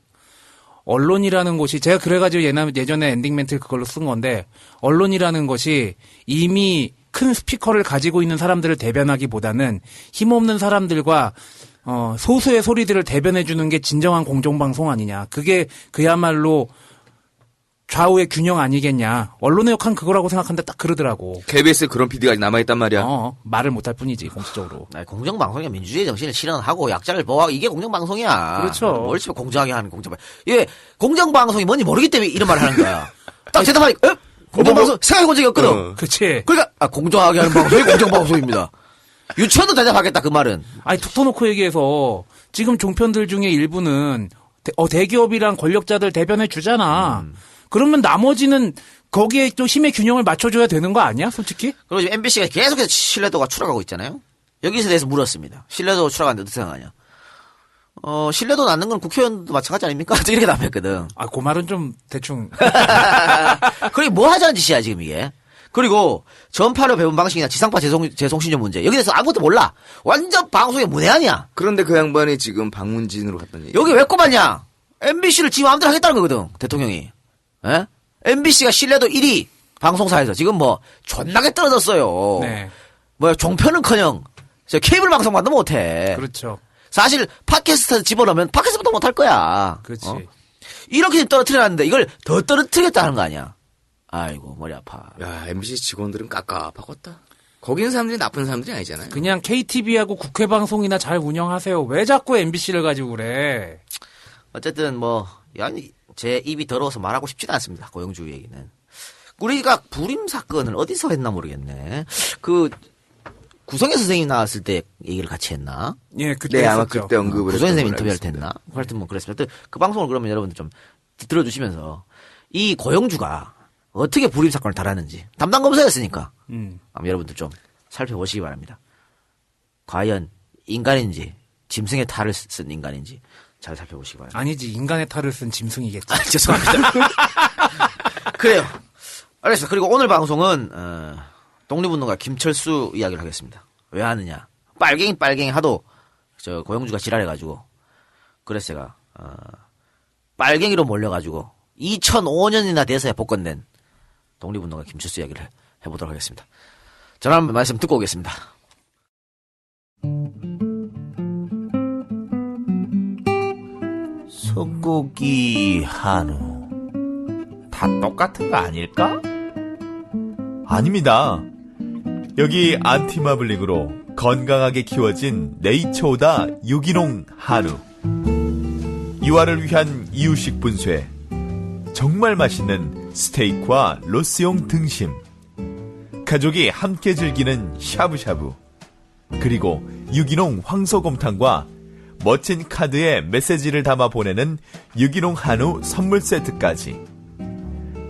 언론이라는 곳이, 제가 그래가지고 예전에 엔딩 멘트 그걸로 쓴 건데, 언론이라는 것이 이미 큰 스피커를 가지고 있는 사람들을 대변하기보다는 힘없는 사람들과 소수의 소리들을 대변해주는 게 진정한 공정방송 아니냐. 그게 그야말로 좌우의 균형 아니겠냐. 언론의 역할은 그거라고 생각하는데 딱 그러더라고. KBS에 그런 PD가 남아있단 말이야. 말을 못할 뿐이지, 공식적으로. 공정방송이 민주주의 정신을 실현하고 약자를 보호하고 이게 공정방송이야. 그렇죠. 뭘 집에 공정하게 하는 공정방송. 예, 공정방송이 뭔지 모르기 때문에 이런 말을 하는 거야. 딱 대답하니까, 공정방송 생각해본 적이 없거든. 그치. 그러니까, 공정하게 하는 방송이 공정방송입니다. 유치원도 대답하겠다, 그 말은. 아니, 툭 터놓고 얘기해서 지금 종편들 중에 일부는 대기업이랑 권력자들 대변해 주잖아. 그러면 나머지는 거기에 또 힘의 균형을 맞춰줘야 되는 거 아니야, 솔직히? 그리고 지금 MBC가 계속해서 신뢰도가 추락하고 있잖아요. 여기서 대해서 물었습니다. 신뢰도 추락하는데 어떻게 생각하냐? 신뢰도 낳는 건 국회의원도 마찬가지 아닙니까? 이렇게 답했거든. 아, 그 말은 좀 대충. 그리고 뭐 하자는 짓이야, 지금 이게. 그리고 전파로 배운 방식이나 지상파 재송신조 문제. 여기 대해서 아무것도 몰라. 완전 방송의 문외한이야. 그런데 그 양반이 지금 방문진으로 갔다니. 여기 왜 꼽았냐? MBC를 지금 마음대로 하겠다는 거거든, 대통령이. 에? MBC가 신뢰도 1위 방송사에서 지금 뭐 존나게 떨어졌어요. 네. 뭐야, 종편은커녕 케이블 방송만도 못해. 그렇죠. 사실 팟캐스트 집어넣으면 팟캐스트도 못할 거야. 그렇지. 이렇게 떨어뜨려놨는데 이걸 더 떨어뜨리겠다는 거 아니야. 아이고 머리 아파. 야, MBC 직원들은 깝깝하겠다. 거기 있는 사람들이 나쁜 사람들이 아니잖아요. 그냥 KTV하고 국회 방송이나 잘 운영하세요. 왜 자꾸 MBC를 가지고 그래? 어쨌든 뭐 제 입이 더러워서 말하고 싶지도 않습니다. 고영주 얘기는. 우리가 불임 사건을 어디서 했나 모르겠네. 그 구성애 선생님 나왔을 때 얘기를 같이 했나? 예, 그때 네, 아마 했었죠. 그때 언급을 구성애 선생님 했던 걸로 인터뷰할 때 했나? 하여튼 뭐 그랬습니다. 그 방송을 그러면 여러분들 좀 들어주시면서 이 고영주가 어떻게 불임 사건을 달았는지 담당 검사였으니까 한번 여러분들 좀 살펴보시기 바랍니다. 과연 인간인지 짐승의 탈을 쓴 인간인지 잘 살펴보시기 바랍니다. 아니지, 인간의 탈을 쓴 짐승이겠지. 죄송합니다. 그래요. 알겠습니다. 그리고 오늘 방송은 독립운동가 김철수 이야기를 하겠습니다. 왜 하느냐? 빨갱이 하도 저 고영주가 지랄해가지고 그래서 제가 빨갱이로 몰려가지고 2005년이나 돼서야 복권된 독립운동가 김철수 이야기를 해보도록 하겠습니다. 전화 말씀 듣고 오겠습니다. 소고기 한우 다 똑같은 거 아닐까? 아닙니다. 여기 안티마블링으로 건강하게 키워진 네이처오다 유기농 한우, 이화를 위한 이유식 분쇄, 정말 맛있는 스테이크와 로스용 등심, 가족이 함께 즐기는 샤브샤브, 그리고 유기농 황소곰탕과 멋진 카드에 메시지를 담아 보내는 유기농 한우 선물 세트까지.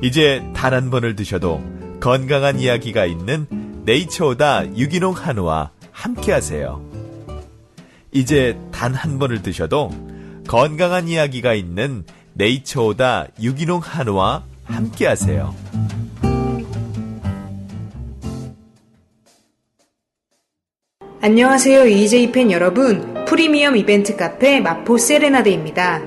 이제 단 한 번을 드셔도 건강한 이야기가 있는 네이처오다 유기농 한우와 함께하세요. 이제 단 한 번을 드셔도 건강한 이야기가 있는 네이처오다 유기농 한우와 함께하세요. 안녕하세요, EJ 팬 여러분. 프리미엄 이벤트 카페 마포 세레나데입니다.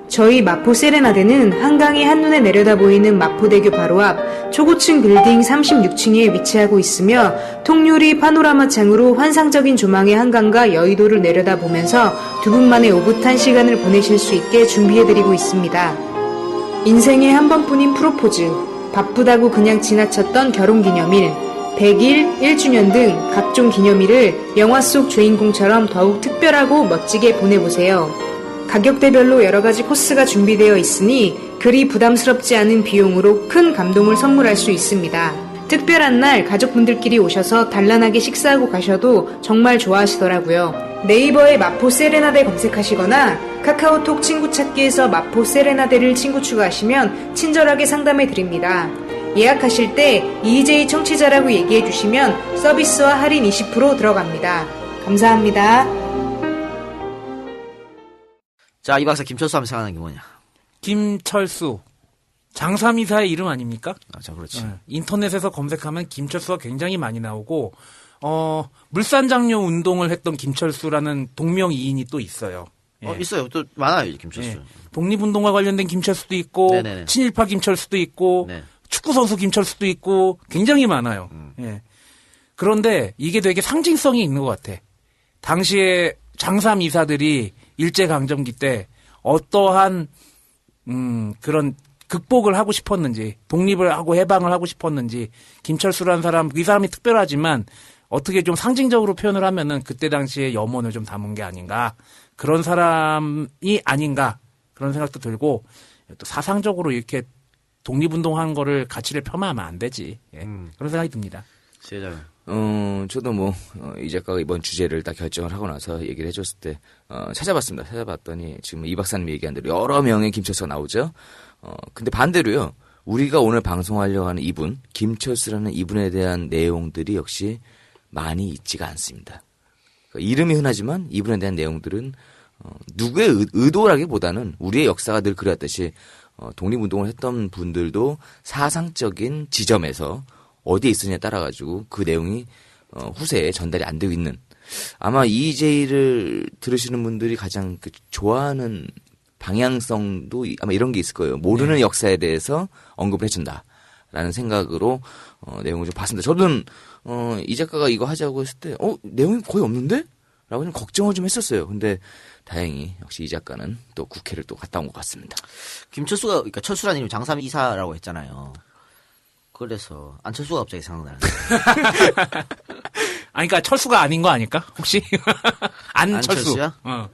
저희 마포 세레나데는 한강이 한눈에 내려다 보이는 마포대교 바로 앞 초고층 빌딩 36층에 위치하고 있으며 통유리 파노라마 창으로 환상적인 조망의 한강과 여의도를 내려다 보면서 두 분만의 오붓한 시간을 보내실 수 있게 준비해드리고 있습니다. 인생에 한 번뿐인 프로포즈, 바쁘다고 그냥 지나쳤던 결혼기념일, 100일, 1주년 등 각종 기념일을 영화 속 주인공처럼 더욱 특별하고 멋지게 보내보세요. 가격대별로 여러가지 코스가 준비되어 있으니 그리 부담스럽지 않은 비용으로 큰 감동을 선물할 수 있습니다. 특별한 날 가족분들끼리 오셔서 단란하게 식사하고 가셔도 정말 좋아하시더라고요. 네이버에 마포 세레나데 검색하시거나 카카오톡 친구 찾기에서 마포 세레나데를 친구 추가하시면 친절하게 상담해 드립니다. 예약하실 때 EJ 청취자라고 얘기해 주시면 서비스와 할인 20% 들어갑니다. 감사합니다. 자, 이 박사 김철수 하면 생각나는 게 뭐냐? 김철수. 장삼이사의 이름 아닙니까? 아, 자, 그렇지. 네. 인터넷에서 검색하면 김철수가 굉장히 많이 나오고, 물산장려 운동을 했던 김철수라는 동명이인이 또 있어요. 예. 있어요. 또 많아요, 김철수. 예. 독립운동과 관련된 김철수도 있고, 네네네. 친일파 김철수도 있고, 네. 축구선수 김철수도 있고, 굉장히 많아요. 예. 그런데 이게 되게 상징성이 있는 것 같아. 당시에 장삼 이사들이 일제강점기 때 어떠한, 그런 극복을 하고 싶었는지, 독립을 하고 해방을 하고 싶었는지, 김철수라는 사람, 이 사람이 특별하지만 어떻게 좀 상징적으로 표현을 하면은 그때 당시에 염원을 좀 담은 게 아닌가, 그런 사람이 아닌가, 그런 생각도 들고, 또 사상적으로 이렇게 독립운동한 거를 가치를 폄하하면 안 되지. 예. 그런 생각이 듭니다. 세상에. 저도 이 작가가 이번 주제를 딱 결정을 하고 나서 얘기를 해줬을 때, 찾아봤습니다. 찾아봤더니 지금 이 박사님이 얘기한 대로 여러 명의 김철수가 나오죠. 근데 반대로요, 우리가 오늘 방송하려고 하는 이분, 김철수라는 이분에 대한 내용들이 역시 많이 있지가 않습니다. 그러니까 이름이 흔하지만 이분에 대한 내용들은 누구의 의도라기보다는 우리의 역사가 늘 그랬듯이 독립운동을 했던 분들도 사상적인 지점에서 어디에 있으냐에 따라 가지고 그 내용이 후세에 전달이 안 되고 있는 아마 EJ를 들으시는 분들이 가장 좋아하는 방향성도 아마 이런 게 있을 거예요. 모르는 역사에 대해서 언급을 해준다라는 생각으로 내용을 좀 봤습니다. 저는 이 작가가 이거 하자고 했을 때 내용이 거의 없는데? 라고 좀 걱정을 좀 했었어요. 근데 다행히 역시 이 작가는 또 국회를 또 갔다 온 것 같습니다. 김철수가, 그러니까 철수라는 이름이 장삼 이사라고 했잖아요. 그래서 안철수가 갑자기 생각나는데. 아니, 그러니까 철수가 아닌 거 아닐까? 혹시? 안철수. 안철수야? 어.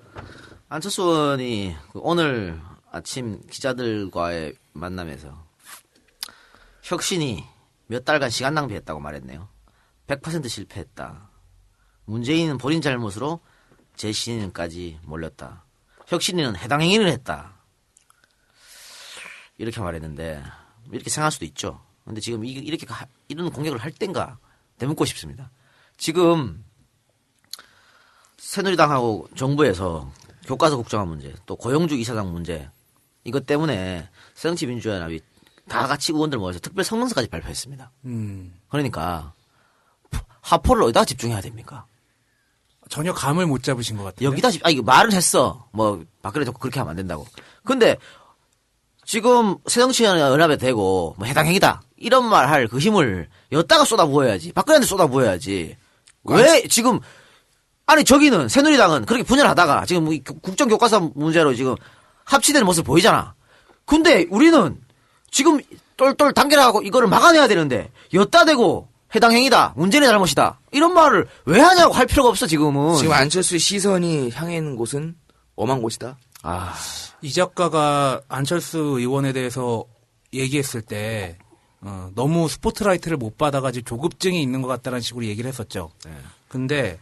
안철수 의원이 오늘 아침 기자들과의 만남에서 혁신이 몇 달간 시간 낭비했다고 말했네요. 100% 실패했다. 문재인은 본인 잘못으로 재신인까지 몰렸다. 혁신이는 해당 행위를 했다. 이렇게 말했는데 이렇게 생각할 수도 있죠. 근데 지금 이렇게 이런 공격을 할 땐가 되묻고 싶습니다. 지금 새누리당하고 정부에서 교과서 국정화 문제, 또 고영주 이사장 문제 이것 때문에 새정치민주연합이 다 같이 의원들 모여서 특별 성명서까지 발표했습니다. 그러니까 하포를 어디다 집중해야 됩니까? 전혀 감을 못 잡으신 것 같아요. 여기다 이거 말은 했어. 뭐 박근혜 정권 그렇게 하면 안 된다고. 근데 지금 새정치연합에 대고 뭐 해당 행위다 이런 말 할 그 힘을 여기다가 쏟아부어야지. 박근혜한테 쏟아부어야지. 왜 지금 아니 저기는 새누리당은 그렇게 분열하다가 지금 뭐 국정교과서 문제로 지금 합치되는 모습 보이잖아. 근데 우리는 지금 똘똘 단결하고 이거를 막아내야 되는데 여기다 대고 해당 행위다. 문재인의 잘못이다. 이런 말을 왜 하냐고 할 필요가 없어 지금은. 지금 안철수의 시선이 향해 있는 곳은 엄한 곳이다. 이 작가가 안철수 의원에 대해서 얘기했을 때 너무 스포트라이트를 못 받아가지고 조급증이 있는 것 같다는 식으로 얘기를 했었죠. 근데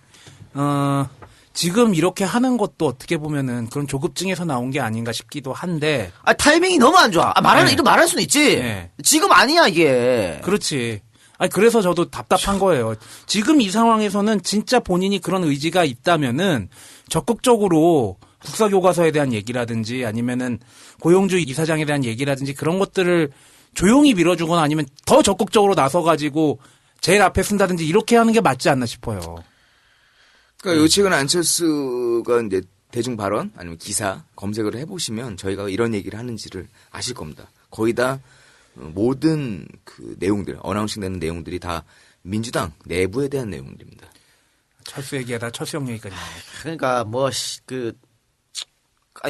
지금 이렇게 하는 것도 어떻게 보면은 그런 조급증에서 나온 게 아닌가 싶기도 한데. 타이밍이 너무 안 좋아. 이거 말할 수는 있지. 네. 지금 아니야 이게. 그렇지. 아니 그래서 저도 답답한 거예요. 지금 이 상황에서는 진짜 본인이 그런 의지가 있다면은 적극적으로 국사교과서에 대한 얘기라든지 아니면은 고용주 이사장에 대한 얘기라든지 그런 것들을 조용히 밀어주거나 아니면 더 적극적으로 나서가지고 제일 앞에 쓴다든지 이렇게 하는 게 맞지 않나 싶어요. 그러니까 요 최근 안철수가 이제 대중 발언 아니면 기사 검색을 해보시면 저희가 이런 얘기를 하는지를 아실 겁니다. 거의 다 모든 그 내용들, 어나운싱 되는 내용들이 다 민주당 내부에 대한 내용들입니다. 철수 얘기하다 철수형 얘기까지. 그러니까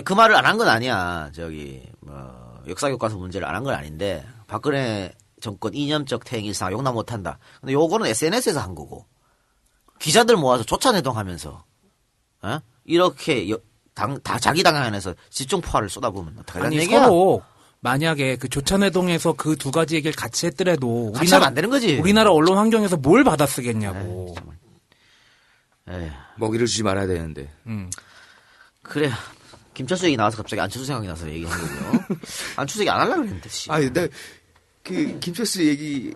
그 말을 안 한 건 아니야. 역사교과서 문제를 안 한 건 아닌데 박근혜 정권 이념적 퇴행일상 용납 못한다. 근데 요거는 SNS에서 한 거고 기자들 모아서 조찬회동하면서 이렇게 다 자기 당 안에서 집중 포화를 쏟아부으면 어떡하냐는 아니 얘기야. 서로 만약에 그 조찬회동에서 그 두 가지 얘기를 같이 했더라도 같이 하면 안 되는 거지. 우리나라 언론 환경에서 뭘 받아쓰겠냐고. 에이, 먹이를 주지 말아야 되는데. 그래. 김철수 얘기 나와서 갑자기 안철수 생각이 나서 얘기한 거고요. 안철수 얘기 안 하려고 그랬는데, 씨. 아니, 김철수 얘기,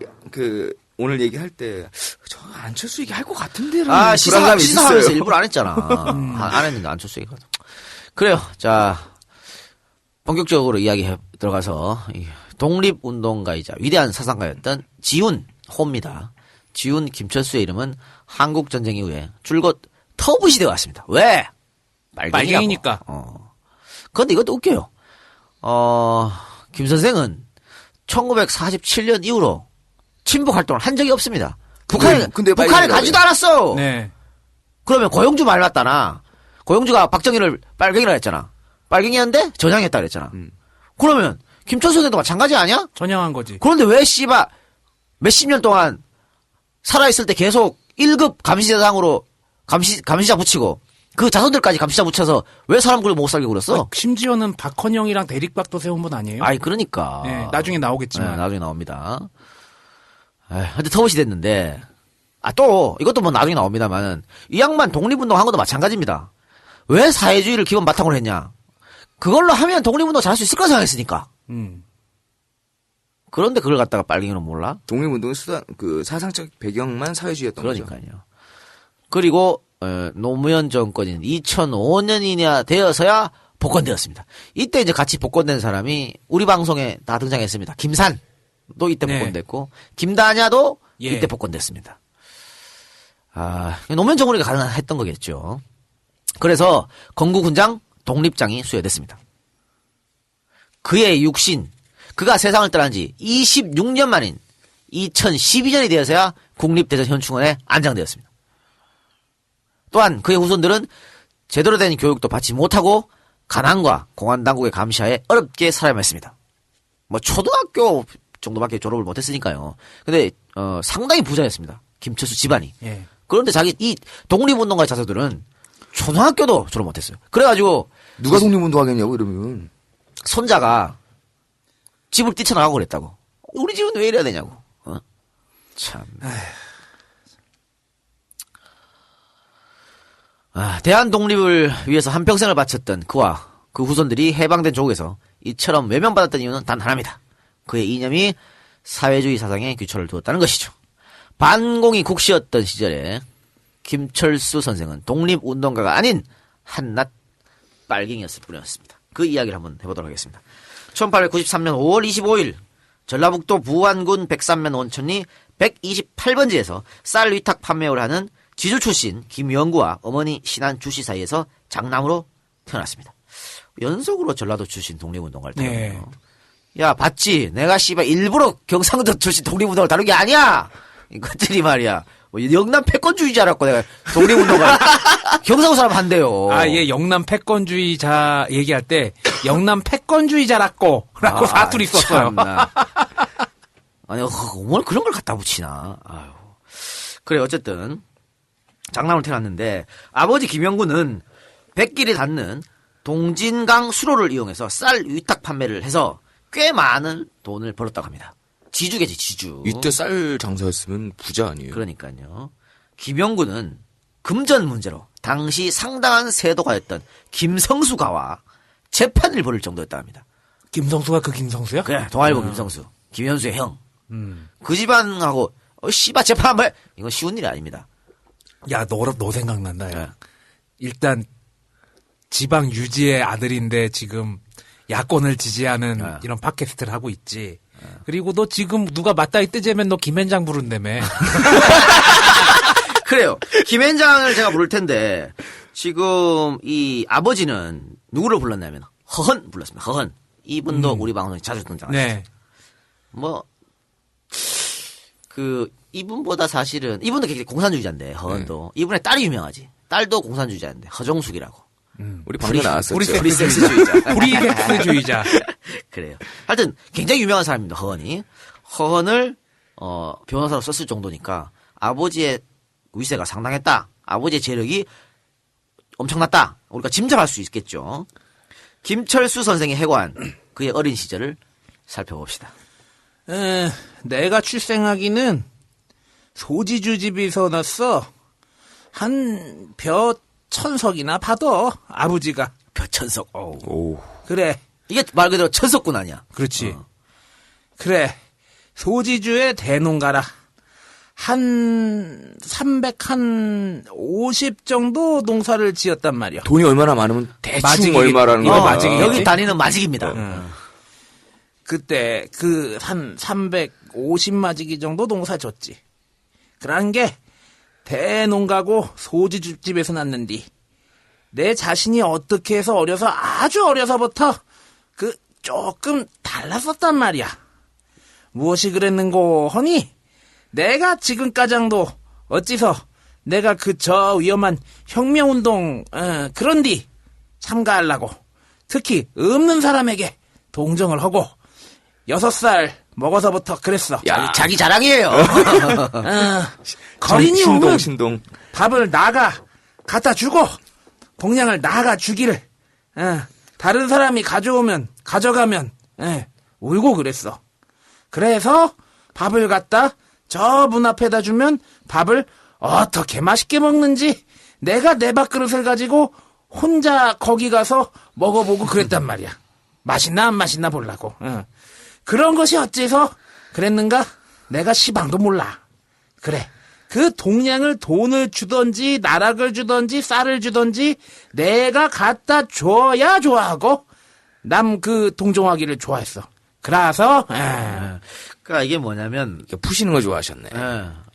오늘 얘기할 때, 저 안철수 얘기 할 것 같은데. 시사하면서 일부러 안 했잖아. 안 했는데, 안철수 얘기가. 그래요. 자, 본격적으로 이야기 들어가서, 독립운동가이자 위대한 사상가였던 지훈호입니다. 지훈 김철수의 이름은 한국전쟁 이후에 줄곧 터부시 되어 왔습니다. 왜? 빨갱이니까. 그런데 이것도 웃겨요. 김 선생은 1947년 이후로 친북 활동을 한 적이 없습니다. 북한에 가지도 않았어. 네. 그러면 고영주 말 맞다나. 고영주가 박정희를 빨갱이라 했잖아. 빨갱이였는데 전향했다 그랬잖아. 그러면 김철수 선생도 마찬가지 아니야? 전향한 거지. 그런데 왜 씨발 몇십 년 동안 살아있을 때 계속 1급 감시자장으로 감시자 붙이고 그 자손들까지 감시자 붙여서 왜 사람 굴려 못 살게 그랬어? 심지어는 박헌영이랑 대립박도 세운 분 아니에요? 아이 그러니까. 네, 나중에 나오겠지만. 네, 나중에 나옵니다. 근데 터봇이 됐는데 또 이것도 뭐 나중에 나옵니다만은 이 양반 독립운동 한 것도 마찬가지입니다. 왜 사회주의를 기본 바탕으로 했냐? 그걸로 하면 독립운동 잘할 수 있을 거라 생각했으니까. 그런데 그걸 갖다가 빨갱이는 몰라? 독립운동의 사상적 배경만 사회주의였던 거죠. 그러니까요. 그리고 노무현 정권인 2005년이나 되어서야 복권되었습니다. 이때 이제 같이 복권된 사람이 우리 방송에 다 등장했습니다. 김산도 이때 네. 복권됐고 김다냐도 예. 이때 복권됐습니다. 노무현 정권이 가능했던 거겠죠. 그래서 건국훈장 독립장이 수여됐습니다. 그의 육신, 그가 세상을 떠난 지 26년 만인 2012년이 되어서야 국립대전현충원에 안장되었습니다. 또한 그의 후손들은 제대로 된 교육도 받지 못하고 가난과 공안당국의 감시하에 어렵게 살아야만 했습니다. 뭐 초등학교 정도밖에 졸업을 못했으니까요. 근데 상당히 부자였습니다. 김철수 집안이. 예. 그런데 자기 이 독립운동가 자손들은 초등학교도 졸업 못했어요. 그래가지고 누가 독립운동 하겠냐고, 이러면. 손자가 집을 뛰쳐나가고 그랬다고. 우리 집은 왜 이래야 되냐고. 참. 대한 독립을 위해서 한평생을 바쳤던 그와 그 후손들이 해방된 조국에서 이처럼 외면받았던 이유는 단 하나입니다. 그의 이념이 사회주의 사상에 귀초를 두었다는 것이죠. 반공이 국시였던 시절에 김철수 선생은 독립운동가가 아닌 한낱 빨갱이였을 뿐이었습니다. 그 이야기를 한번 해보도록 하겠습니다. 1893년 5월 25일 전라북도 부안군 백산면 온천리 128번지에서 쌀 위탁 판매를 하는 지주 출신 김영구와 어머니 신안 주씨 사이에서 장남으로 태어났습니다. 연속으로 전라도 출신 독립운동가를 태어났네요. 야, 봤지? 내가 씨발 일부러 경상도 출신 독립운동을 다룬 게 아니야! 이것들이 말이야. 영남 패권주의자라고 내가 독립운동가 경상도 사람 한대요. 예, 영남 패권주의자 얘기할 때 영남 패권주의자라고 라고 사투리 썼어요. 참나. 아니, 뭘 그런 걸 갖다 붙이나. 아유. 그래, 어쨌든 장남을 태어났는데 아버지 김영구는 백길에 닿는 동진강 수로를 이용해서 쌀 위탁 판매를 해서 꽤 많은 돈을 벌었다고 합니다. 지주겠지, 지주. 이때 쌀 장사였으면 부자 아니에요? 그러니까요. 김영구는 금전 문제로 당시 상당한 세도가였던 김성수가와 재판을 벌일 정도였다 합니다. 김성수가 그 김성수야? 그래, 동아일보 김성수. 김현수의 형. 그 집안하고, 씨발, 재판 한 번, 이건 쉬운 일이 아닙니다. 야, 너 생각난다, 야. 네. 일단, 지방 유지의 아들인데 지금 야권을 지지하는 네. 이런 팟캐스트를 하고 있지. 그리고 너 지금 누가 맞다이 뜨자면 너 김현장 부른다며. 그래요. 김현장을 제가 부를 텐데, 지금 이 아버지는 누구를 불렀냐면, 허헌 불렀습니다. 허헌. 이분도 우리 방송에 자주 등장하시죠. 네. 이분보다 사실은, 이분도 굉장히 공산주의자인데, 허헌도. 이분의 딸이 유명하지. 딸도 공산주의자인데, 허정숙이라고. 우리 방금 나왔었죠. 프리섹스주의자. 프리섹스주의자. 그래요. 하여튼, 굉장히 유명한 사람입니다, 허헌이. 허헌을, 변호사로 썼을 정도니까, 아버지의 위세가 상당했다. 아버지의 재력이 엄청났다. 우리가 짐작할 수 있겠죠. 김철수 선생의 해관, 그의 어린 시절을 살펴봅시다. 내가 출생하기는 소지주 집에서 났어. 한 벼 천석이나 받아, 아버지가. 벼천석. 오. 그래. 이게 말 그대로 천석군 아니야. 그렇지. 그래. 소지주의 대농가라. 한 350 정도 농사를 지었단 말이야. 돈이 얼마나 많으면 대충 마직이- 얼마라는 이거 거야. 마직이겠지? 여기 다니는 마직입니다. 그때 한 350마지기 정도 농사 졌지. 그런 게 대농가고 소지주집에서 났는디 내 자신이 어떻게 해서 아주 어려서부터 조금 달랐었단 말이야. 무엇이 그랬는고 허니 내가 지금까장도 어찌서 내가 저 위험한 혁명운동 그런디 참가하려고 특히 없는 사람에게 동정을 하고 6살 먹어서부터 그랬어. 야. 자기 자랑이에요. 거린이 오면 신동. 밥을 갖다 주고 동량을 나가 주기를 다른 사람이 가져가면 울고 그랬어. 그래서 밥을 갖다 저 문 앞에다 주면 밥을 어떻게 맛있게 먹는지 내가 내 밥그릇을 가지고 혼자 거기 가서 먹어보고 그랬단 말이야. 맛있나 안 맛있나 보려고. 그런 것이 어째서 그랬는가? 내가 시방도 몰라. 그래. 그 동량을 돈을 주던지 나락을 주던지 쌀을 주던지 내가 갖다 줘야 좋아하고 남 그 동정하기를 좋아했어. 그래서 그러니까 이게 뭐냐면 이렇게 푸시는 거 좋아하셨네.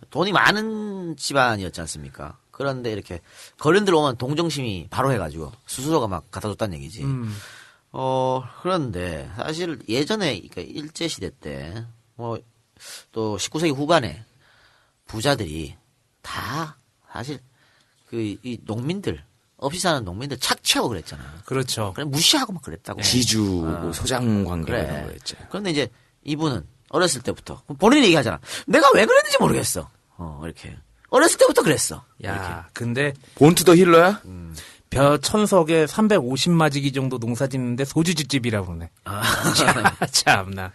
돈이 많은 집안이었지 않습니까? 그런데 이렇게 거른들 오면 동정심이 바로 해가지고 스스로가 막 갖다 줬다는 얘기지. 그런데 사실 예전에 그러니까 일제시대 때 또 19세기 후반에 부자들이 다 사실 이 농민들 없이 사는 농민들 착취하고 그랬잖아. 그렇죠. 그냥 무시하고 막 그랬다고. 지주, 뭐 소장 관계 그래. 이런 거였죠. 그런데 이제 이분은 어렸을 때부터 본인이 얘기하잖아. 내가 왜 그랬는지 모르겠어. 이렇게 어렸을 때부터 그랬어. 야, 근데 본투 더 힐러야? 천석에 350마지기 정도 농사 짓는데 소주집집이라고 그러네. 참나.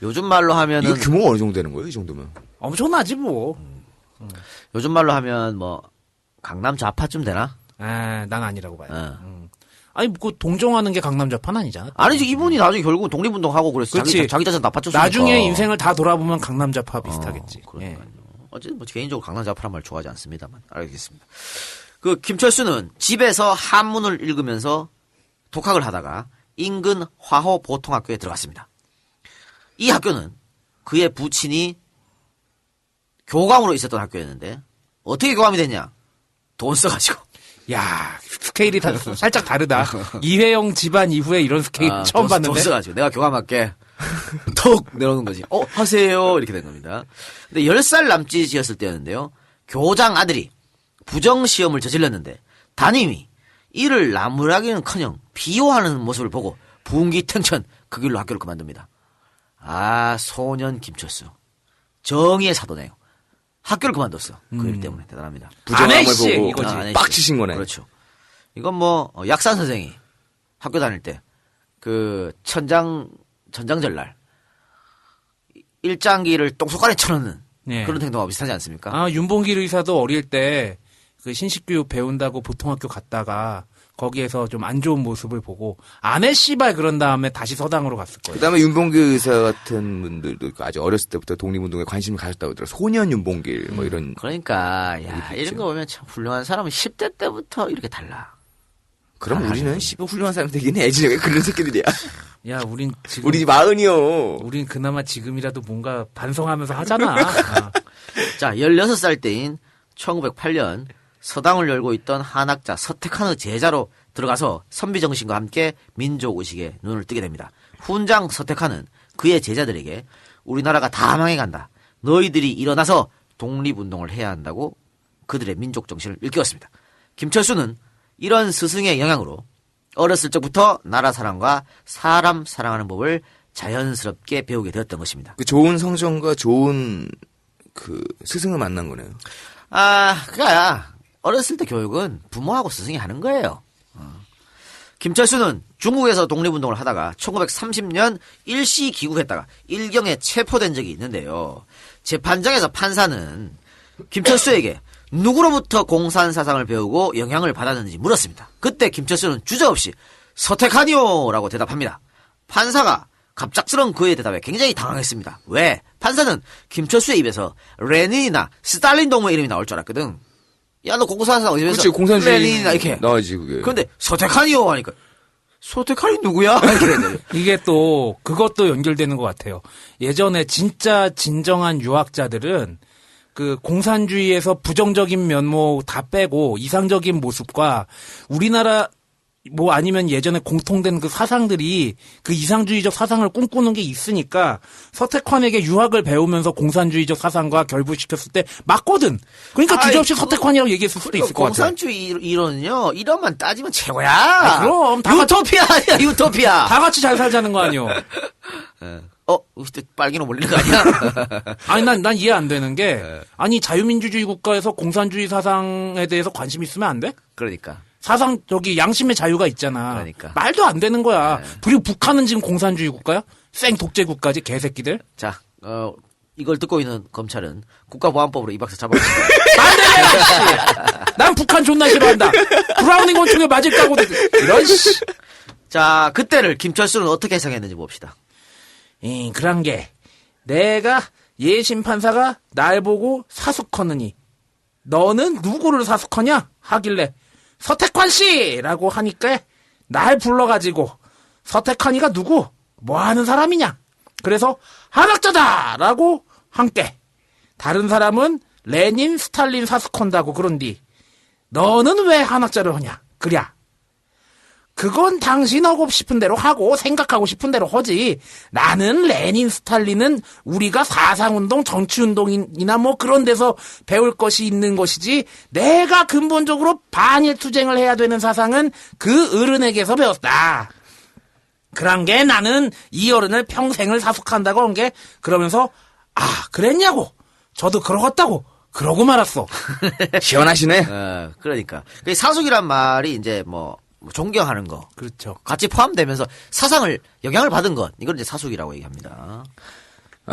요즘 말로 하면은 이거 규모가 어느 정도 되는 거예요? 이 정도면? 엄청나지 뭐. 요즘 말로 하면 뭐 강남 좌파쯤 되나? 난 아니라고 봐요. 아니 그 동정하는 게 강남 좌파는 아니잖아. 아니지 이분이 나중에 결국은 독립운동하고 그래서 그렇지. 자기 자신 나빠졌으니까. 나중에 인생을 다 돌아보면 강남 좌파 비슷하겠지. 예. 어쨌든 뭐 개인적으로 강남 좌파란 말 좋아하지 않습니다만 알겠습니다. 그 김철수는 집에서 한문을 읽으면서 독학을 하다가 인근 화호 보통학교에 들어갔습니다. 이 학교는 그의 부친이 교감으로 있었던 학교였는데 어떻게 교감이 됐냐? 돈 써가지고. 야 스케일이 살짝 다르다. 이회영 집안 이후에 이런 스케일 처음 봤는데. 돈 써가지고 내가 교감할게. 톡 내려오는 거지. 하세요 이렇게 된 겁니다. 근데 10살 남짓이었을 때였는데요. 교장 아들이 부정시험을 저질렀는데 담임이 이를 나무라기는커녕 비호하는 모습을 보고 분기탱천 그 길로 학교를 그만둡니다. 소년 김철수 정의의 사도네요. 학교를 그만뒀어. 그 일 때문에 대단합니다. 부정함을 아내씨, 보고 이거지. 아내씨. 빡치신 거네. 그렇죠. 이건 뭐 약산 선생이 학교 다닐 때 그 천장절날 일장기를 똥속간에 쳐넣는 예. 그런 행동하고 비슷하지 않습니까? 윤봉길 의사도 어릴 때 그 신식교육 배운다고 보통학교 갔다가 거기에서 좀 안 좋은 모습을 보고 아내 씨발 그런 다음에 다시 서당으로 갔을 거예요. 그다음에 윤봉길 의사 같은 분들도 아주 어렸을 때부터 독립운동에 관심을 가졌다고 하더라고요. 소년 윤봉길 뭐 이런. 그러니까 이런 거 보면 참 훌륭한 사람은 10대 때부터 이렇게 달라. 그럼 우리는 씨발 훌륭한 사람 되긴 해야지. 왜 그런 새끼들이야. 야, 우린 지금 우리 40이요. 우린 그나마 지금이라도 뭔가 반성하면서 하잖아. 자, 16살 때인 1908년 서당을 열고 있던 한학자 서택한의 제자로 들어가서 선비정신과 함께 민족의식에 눈을 뜨게 됩니다. 훈장 서택한은 그의 제자들에게 우리나라가 다 망해간다. 너희들이 일어나서 독립운동을 해야 한다고 그들의 민족정신을 일깨웠습니다. 김철수는 이런 스승의 영향으로 어렸을 적부터 나라 사랑과 사람 사랑하는 법을 자연스럽게 배우게 되었던 것입니다. 그 좋은 성정과 좋은 그 스승을 만난 거네요. 그니까 어렸을 때 교육은 부모하고 스승이 하는 거예요. 김철수는 중국에서 독립운동을 하다가 1930년 일시 귀국했다가 일경에 체포된 적이 있는데요. 재판장에서 판사는 김철수에게 누구로부터 공산사상을 배우고 영향을 받았는지 물었습니다. 그때 김철수는 주저없이 서택하니오라고 대답합니다. 판사가 갑작스러운 그의 대답에 굉장히 당황했습니다. 왜? 판사는 김철수의 입에서 레닌이나 스탈린 동무의 이름이 나올 줄 알았거든. 야, 너 공산사상 어디서 그렇지, 공산주의 레닌이나 이렇게 나와지 그게. 그런데 서택하니오 하니까 서택하니 누구야? 이렇게 이게 또 그것도 연결되는 것 같아요. 예전에 진짜 진정한 유학자들은 그 공산주의에서 부정적인 면모 다 빼고 이상적인 모습과 우리나라 뭐 아니면 예전에 공통된 그 사상들이 그 이상주의적 사상을 꿈꾸는 게 있으니까 서택환에게 유학을 배우면서 공산주의적 사상과 결부시켰을 때 맞거든. 그러니까 주저없이 서택환이라고 얘기했을 수도 있을 것 같아. 공산주의 이론은요, 이론만 따지면 최고야. 그럼 유토피아 아니야, 유토피아. 다 같이 잘 살자는 거 아니요. 그때 빨개로 몰리는 거 아니야? 아니, 난 이해 안 되는 게, 아니, 자유민주주의 국가에서 공산주의 사상에 대해서 관심 있으면 안 돼? 그러니까. 사상, 양심의 자유가 있잖아. 그러니까. 말도 안 되는 거야. 그리고 북한은 지금 공산주의 국가야? 생 독재 국가지, 개새끼들? 자, 이걸 듣고 있는 검찰은 국가보안법으로 이 박사 잡아주세요. 안 돼! 씨! 난 북한 존나 싫어한다. 브라우닝 원총에 맞을 까고, 이런, 씨. 자, 그때를 김철수는 어떻게 해석했는지 봅시다. 그런 게, 내가 예심 판사가 날 보고 사숙하느니, 너는 누구를 사숙하냐? 하길래 서택환 씨라고 하니까 날 불러가지고 서택환이가 누구? 뭐 하는 사람이냐? 그래서 한학자다라고 함께 다른 사람은 레닌, 스탈린 사숙한다고 그런디 너는 왜 한학자를 하냐? 그랴. 그건 당신 하고 싶은 대로 하고 생각하고 싶은 대로 하지. 나는 레닌, 스탈린은 우리가 사상운동, 정치운동이나 뭐 그런 데서 배울 것이 있는 것이지 내가 근본적으로 반일투쟁을 해야 되는 사상은 그 어른에게서 배웠다. 그런 게 나는 이 어른을 평생을 사숙한다고 한 게 그러면서 그랬냐고 저도 그러겠다고 그러고 말았어. 시원하시네. 그러니까. 그 사숙이란 말이 이제 뭐 존경하는 거. 그렇죠. 같이 포함되면서 사상을, 영향을 받은 것. 이걸 이제 사숙이라고 얘기합니다.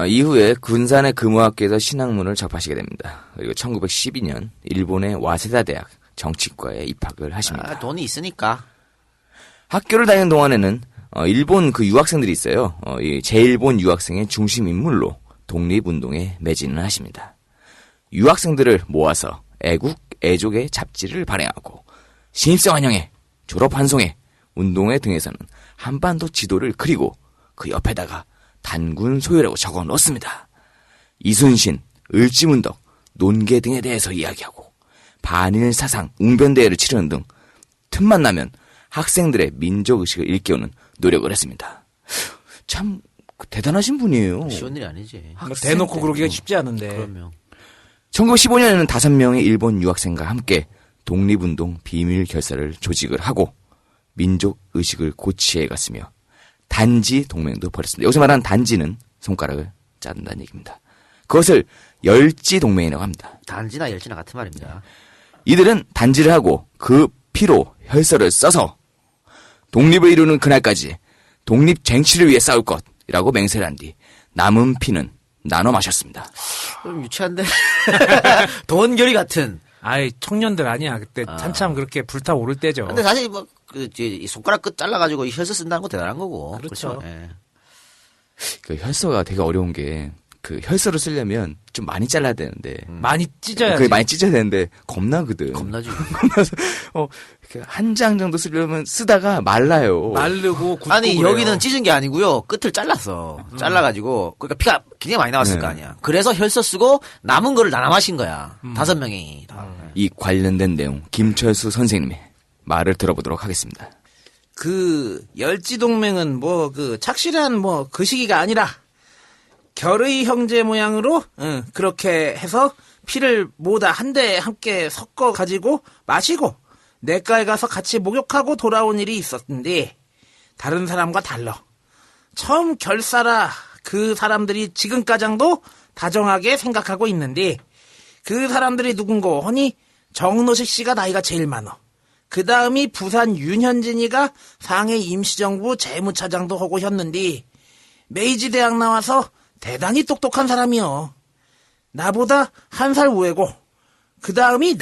이후에 군산의 금호학교에서 신학문을 접하시게 됩니다. 그리고 1912년 일본의 와세다 대학 정치과에 입학을 하십니다. 돈이 있으니까. 학교를 다니는 동안에는 일본 그 유학생들이 있어요. 이 제일본 유학생의 중심 인물로 독립운동에 매진을 하십니다. 유학생들을 모아서 애국, 애족의 잡지를 발행하고 신입생 환영회, 졸업 환송회, 운동회 등에서는 한반도 지도를 그리고 그 옆에다가 단군 소요라고 적어 넣었습니다. 이순신, 을지문덕, 논계 등에 대해서 이야기하고 반일 사상 웅변대회를 치르는 등 틈만 나면 학생들의 민족의식을 일깨우는 노력을 했습니다. 참 대단하신 분이에요. 쉬운 일이 아니지. 뭐 대놓고 그러기가 쉽지 않은데. 그럼요. 1915년에는 5명의 일본 유학생과 함께 독립운동 비밀 결사를 조직을 하고 민족의식을 고취해 갔으며 단지 동맹도 벌였습니다. 여기서 말하는 단지는 손가락을 자른다는 얘기입니다. 그것을 열지 동맹이라고 합니다. 단지나 열지나 같은 말입니다. 이들은 단지를 하고 그 피로 혈서를 써서 독립을 이루는 그날까지 독립 쟁취를 위해 싸울 것이라고 맹세를 한 뒤 남은 피는 나눠 마셨습니다. 좀 유치한데. 돈결이 같은. 아이 청년들 아니야. 그때 한참 그렇게 불타오를 때죠. 근데 사실 뭐, 이 손가락 끝 잘라가지고 이 혈서 쓴다는 거 대단한 거고. 그렇죠. 예. 그 혈서가 되게 어려운 게 그 혈서를 쓰려면 좀 많이 잘라야 되는데 많이 찢어야지. 그게 많이 찢어야 되는데 겁나거든. 겁나지. 겁나서 한 장 정도 쓰려면 쓰다가 말라요. 마르고 굳고 아니, 그래요. 여기는 찢은 게 아니고요. 끝을 잘랐어. 잘라가지고. 그러니까 피가 굉장히 많이 나왔을 네. 거 아니야. 그래서 혈서 쓰고 남은 거를 나눠 마신 거야. 5명이 다. 이 관련된 내용 김철수 선생님의 말을 들어보도록 하겠습니다. 그 열지동맹은 뭐 그 착실한 뭐 그 시기가 아니라 결의 형제 모양으로 그렇게 해서 피를 모다 한데 함께 섞어 가지고 마시고 내과에 가서 같이 목욕하고 돌아온 일이 있었는데 다른 사람과 달라. 처음 결사라 그 사람들이 지금까장도 다정하게 생각하고 있는데 그 사람들이 누군고 하니 정노식 씨가 나이가 제일 많어. 그 다음이 부산 윤현진이가 상해 임시정부 재무차장도 하고 했는데 메이지 대학 나와서 대단히 똑똑한 사람이요. 나보다 1살 우애고 그 다음이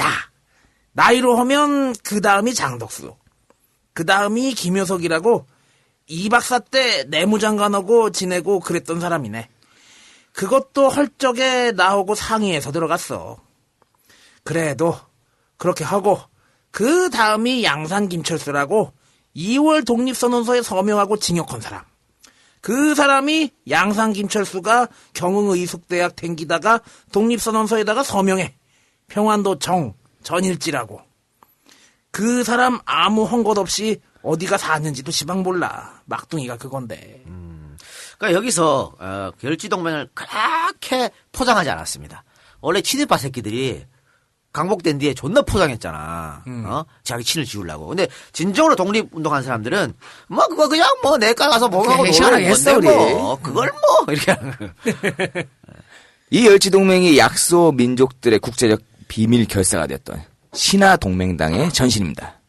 나이로 하면 그 다음이 장덕수, 그 다음이 김효석이라고 이 박사 때 내무장관하고 지내고 그랬던 사람이네. 그것도 헐적에 나하고 상의해서 들어갔어. 그래도 그렇게 하고 그 다음이 양산 김철수라고 2월 독립선언서에 서명하고 징역한 사람. 그 사람이 양산 김철수가 경흥의숙대학 댕기다가 독립선언서에다가 서명해. 평안도 전일지라고. 그 사람 아무 헝것 없이 어디가 사는지도 시방 몰라. 막둥이가 그건데. 그러니까 여기서 열지동맹을 그렇게 포장하지 않았습니다. 원래 친일파 새끼들이 강복된 뒤에 존나 포장했잖아. 자기 친을 지우려고. 근데 진정으로 독립운동한 사람들은 뭐 그거 그냥 뭐 내과 가서 뭐하고 시원하게 했어, 우리. 뭐 그걸 뭐 이렇게 하는 거예요. 이 열지동맹이 약소 민족들의 국제적 비밀 결사가 되었던 신화동맹당의 전신입니다.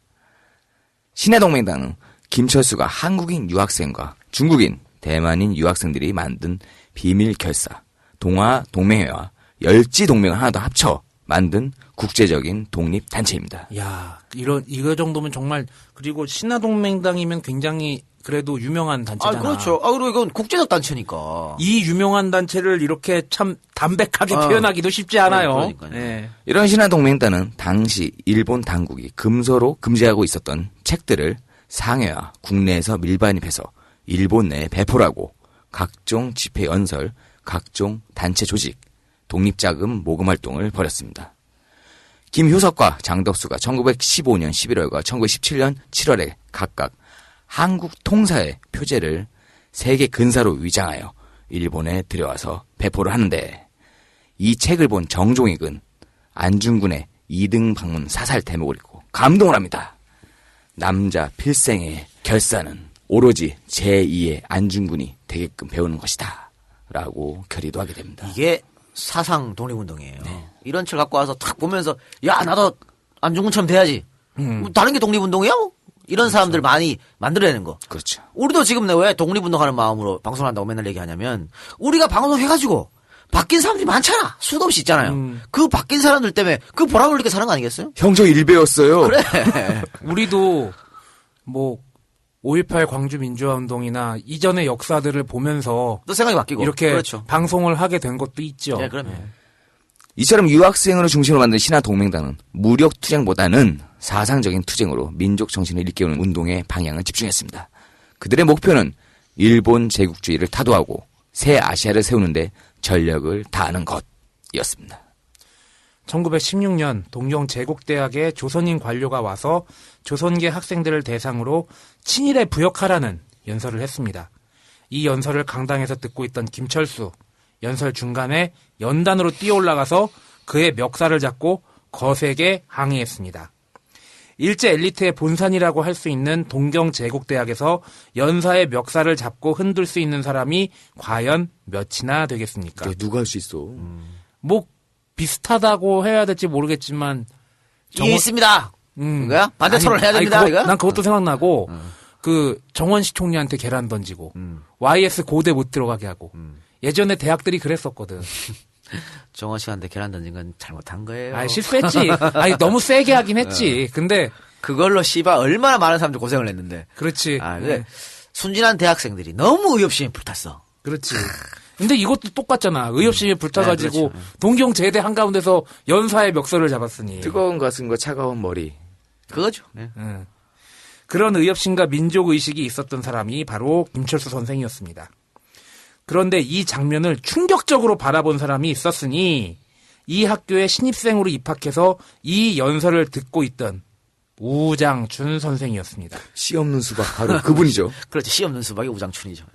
신화동맹당은 김철수가 한국인 유학생과 중국인, 대만인 유학생들이 만든 비밀 결사, 동아동맹회와 열지동맹을 하나 더 합쳐 만든 국제적인 독립단체입니다. 야, 이거 정도면 정말, 그리고 신화동맹당이면 굉장히 그래도 유명한 단체잖아. 그렇죠. 그리고 이건 국제적 단체니까. 이 유명한 단체를 이렇게 참 담백하게 표현하기도 쉽지 않아요. 그러니까요. 예. 이런 신화동맹단은 당시 일본 당국이 금서로 금지하고 있었던 책들을 상해와 국내에서 밀반입해서 일본 내에 배포를 하고 각종 집회 연설, 각종 단체 조직, 독립자금 모금 활동을 벌였습니다. 김효석과 장덕수가 1915년 11월과 1917년 7월에 각각 한국 통사의 표제를 세계 근사로 위장하여 일본에 들여와서 배포를 하는데 이 책을 본 정종익은 안중근의 2등 방문 사살 대목을 읽고 감동을 합니다. 남자 필생의 결사는 오로지 제2의 안중근이 되게끔 배우는 것이다. 라고 결의도 하게 됩니다. 이게 사상 독립운동이에요. 이런 책 갖고 와서 탁 보면서 야 나도 안중근처럼 돼야지. 뭐 다른 게 독립운동이야? 뭐? 이런 사람들 많이 만들어내는 거. 그렇죠. 우리도 지금 왜 독립운동하는 마음으로 방송을 한다고 맨날 얘기하냐면 우리가 방송해가지고 바뀐 사람들이 많잖아. 수도 없이 있잖아요. 그 바뀐 사람들 때문에 그 보람을 느껴 사는 거 아니겠어요? 형저 일배였어요. 그래. 우리도 뭐 5.18 광주 민주화 운동이나 이전의 역사들을 보면서 또 생각이 바뀌고 이렇게 그렇죠. 방송을 하게 된 것도 있죠. 네, 그럼요. 이처럼 유학생으로 중심으로 만든 신화동맹단은 무력 투쟁보다는 사상적인 투쟁으로 민족 정신을 일깨우는 운동의 방향을 집중했습니다. 그들의 목표는 일본 제국주의를 타도하고 새 아시아를 세우는데 전력을 다하는 것이었습니다. 1916년 동경 제국대학에 조선인 관료가 와서 조선계 학생들을 대상으로 친일에 부역하라는 연설을 했습니다. 이 연설을 강당에서 듣고 있던 김철수, 연설 중간에 연단으로 뛰어올라가서 그의 멱살을 잡고 거세게 항의했습니다. 일제 엘리트의 본산이라고 할 수 있는 동경 제국대학에서 연사의 멱살을 잡고 흔들 수 있는 사람이 과연 몇이나 되겠습니까? 누가 할 수 있어? 뭐 비슷하다고 해야 될지 모르겠지만 이게 있습니다. 그거야? 반대 토론을 해야 됩니다. 이거? 난 그것도 생각나고 그 정원식 총리한테 계란 던지고 YS 고대 못 들어가게 하고 예전에 대학들이 그랬었거든. 정원 씨한테 계란 던진 건 잘못한 거예요. 실수했지. 너무 세게 하긴 했지. 근데 그걸로 씨발 얼마나 많은 사람들 고생을 했는데. 그렇지. 근데 순진한 대학생들이 너무 의협심에 불탔어. 그렇지. 근데 이것도 똑같잖아. 의협심에 불타가지고 네, 그렇죠. 동경 제대 한가운데서 연사의 멱살을 잡았으니. 뜨거운 가슴과 차가운 머리. 그거죠. 네. 그런 의협심과 민족의식이 있었던 사람이 바로 김철수 선생이었습니다. 그런데 이 장면을 충격적으로 바라본 사람이 있었으니 이 학교에 신입생으로 입학해서 이 연설을 듣고 있던 우장춘 선생이었습니다. 씨 없는 수박 바로 그분이죠. 그렇지. 씨 없는 수박이 우장춘이죠.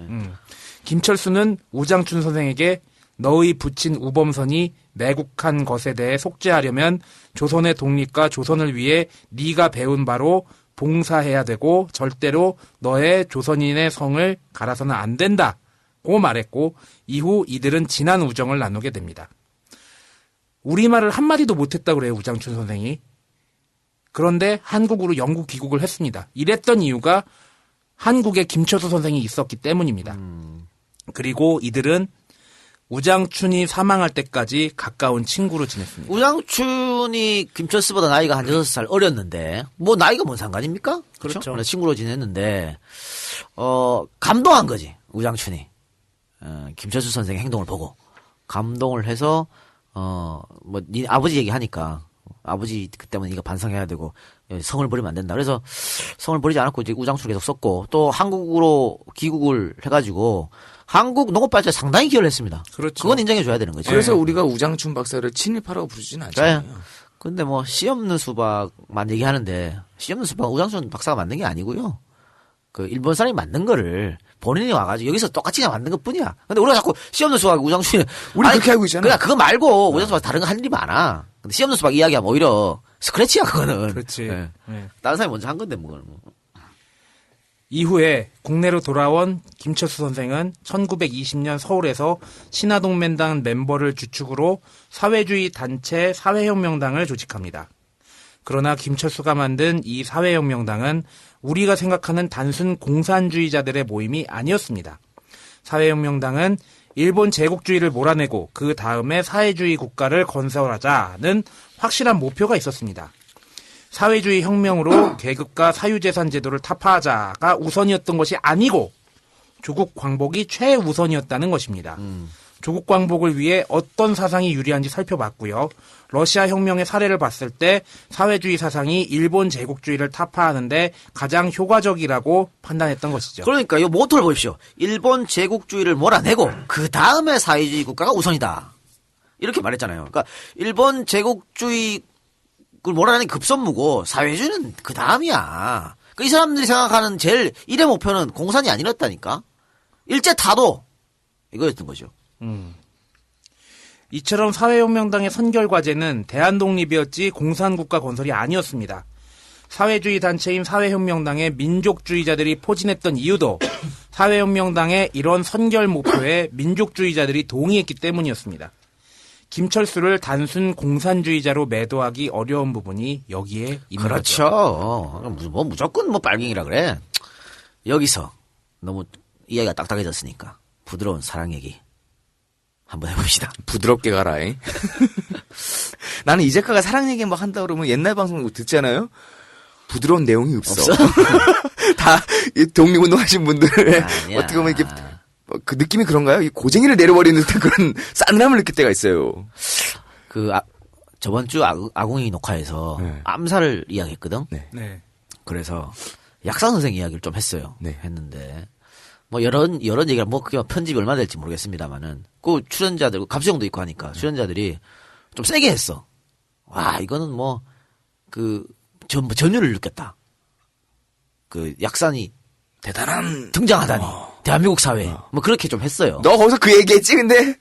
김철수는 우장춘 선생에게 너의 붙인 우범선이 매국한 것에 대해 속죄하려면 조선의 독립과 조선을 위해 네가 배운 바로 봉사해야 되고 절대로 너의 조선인의 성을 갈아서는 안 된다. 고 말했고 이후 이들은 진한 우정을 나누게 됩니다. 우리말을 한마디도 못했다고 그래요. 우장춘 선생이. 그런데 한국으로 영국 귀국을 했습니다. 이랬던 이유가 한국에 김철수 선생이 있었기 때문입니다. 그리고 이들은 우장춘이 사망할 때까지 가까운 친구로 지냈습니다. 우장춘이 김철수보다 나이가 한 6살 어렸는데 뭐 나이가 뭔 상관입니까? 그렇죠. 그래서 친구로 지냈는데 감동한 거지. 우장춘이. 김철수 선생의 행동을 보고 감동을 해서 네 아버지 얘기하니까 아버지 그 때문에 네가 반성해야 되고 성을 버리면 안 된다. 그래서 성을 버리지 않았고 이제 우장춘을 계속 썼고 또 한국으로 귀국을 해가지고 한국 농업발전에 상당히 기여를 했습니다. 그렇죠. 그건 인정해줘야 되는 거죠. 그래서 우리가 우장춘 박사를 친일파라고 부르지는 않잖아요. 근데 뭐 씨 없는 수박만 얘기하는데 씨 없는 수박은 우장춘 박사가 만든 게 아니고요. 그 일본 사람이 만든 거를 본인이 와가지고 여기서 똑같이 그냥 만든 것 뿐이야. 근데 우리가 자꾸 씨 없는 수박 우장춘이 우리 그렇게 알고 있잖아. 그냥 그거 말고 우장춘 수박 다른 거 할 일이 많아. 근데 씨 없는 수박 이야기하면 오히려 스크래치야 그거는. 그렇지. 네. 네. 다른 사람이 먼저 한 건데 뭐 그거는. 이후에 국내로 돌아온 김철수 선생은 1920년 서울에서 신화동맹당 멤버를 주축으로 사회주의 단체 사회혁명당을 조직합니다. 그러나 김철수가 만든 이 사회혁명당은 우리가 생각하는 단순 공산주의자들의 모임이 아니었습니다. 사회혁명당은 일본 제국주의를 몰아내고 그 다음에 사회주의 국가를 건설하자는 확실한 목표가 있었습니다. 사회주의 혁명으로 계급과 사유재산 제도를 타파하자가 우선이었던 것이 아니고 조국 광복이 최우선이었다는 것입니다. 조국 광복을 위해 어떤 사상이 유리한지 살펴봤고요. 러시아 혁명의 사례를 봤을 때 사회주의 사상이 일본 제국주의를 타파하는데 가장 효과적이라고 판단했던 것이죠. 그러니까 이 모토를 보십시오. 일본 제국주의를 몰아내고 그 다음에 사회주의 국가가 우선이다. 이렇게 말했잖아요. 그러니까 일본 제국주의를 몰아내는 급선무고 사회주의는 그 다음이야. 이 사람들이 생각하는 제일 1의 목표는 공산이 아니었다니까. 일제 타도 이거였던 거죠. 이처럼 사회혁명당의 선결 과제는 대한독립이었지 공산국가 건설이 아니었습니다. 사회주의 단체인 사회혁명당의 민족주의자들이 포진했던 이유도 사회혁명당의 이런 선결 목표에 민족주의자들이 동의했기 때문이었습니다. 김철수를 단순 공산주의자로 매도하기 어려운 부분이 여기에 있는 거죠. 그렇죠. 뭐 무조건 뭐 빨갱이라 그래. 여기서 너무 이야기가 딱딱해졌으니까 부드러운 사랑 얘기 한번 해봅시다. 부드럽게 가라잉. 나는 이제까가 사랑 얘기 막 한다 그러면 옛날 방송 듣잖아요. 부드러운 내용이 없어. 다 이 독립운동 하신 분들 아니야. 어떻게 보면 이렇게 그 느낌이 그런가요? 이 고쟁이를 내려버리는 듯한 그런 싸늘함을 느낄 때가 있어요. 저번 주 아궁이 녹화에서 네. 암살을 이야기했거든. 네. 네. 그래서 약산 선생 이야기를 좀 했어요. 네. 했는데 뭐 여러 얘기가 뭐 그게 편집이 얼마나 될지 모르겠습니다만은 그 출연자들 갑수형도 있고 하니까 출연자들이 좀 세게 했어. 와 이거는 뭐 그 전율을 느꼈다. 그 약산이 대단한 등장하다니 대한민국 사회 뭐 그렇게 좀 했어요. 너 거기서 그 얘기했지 근데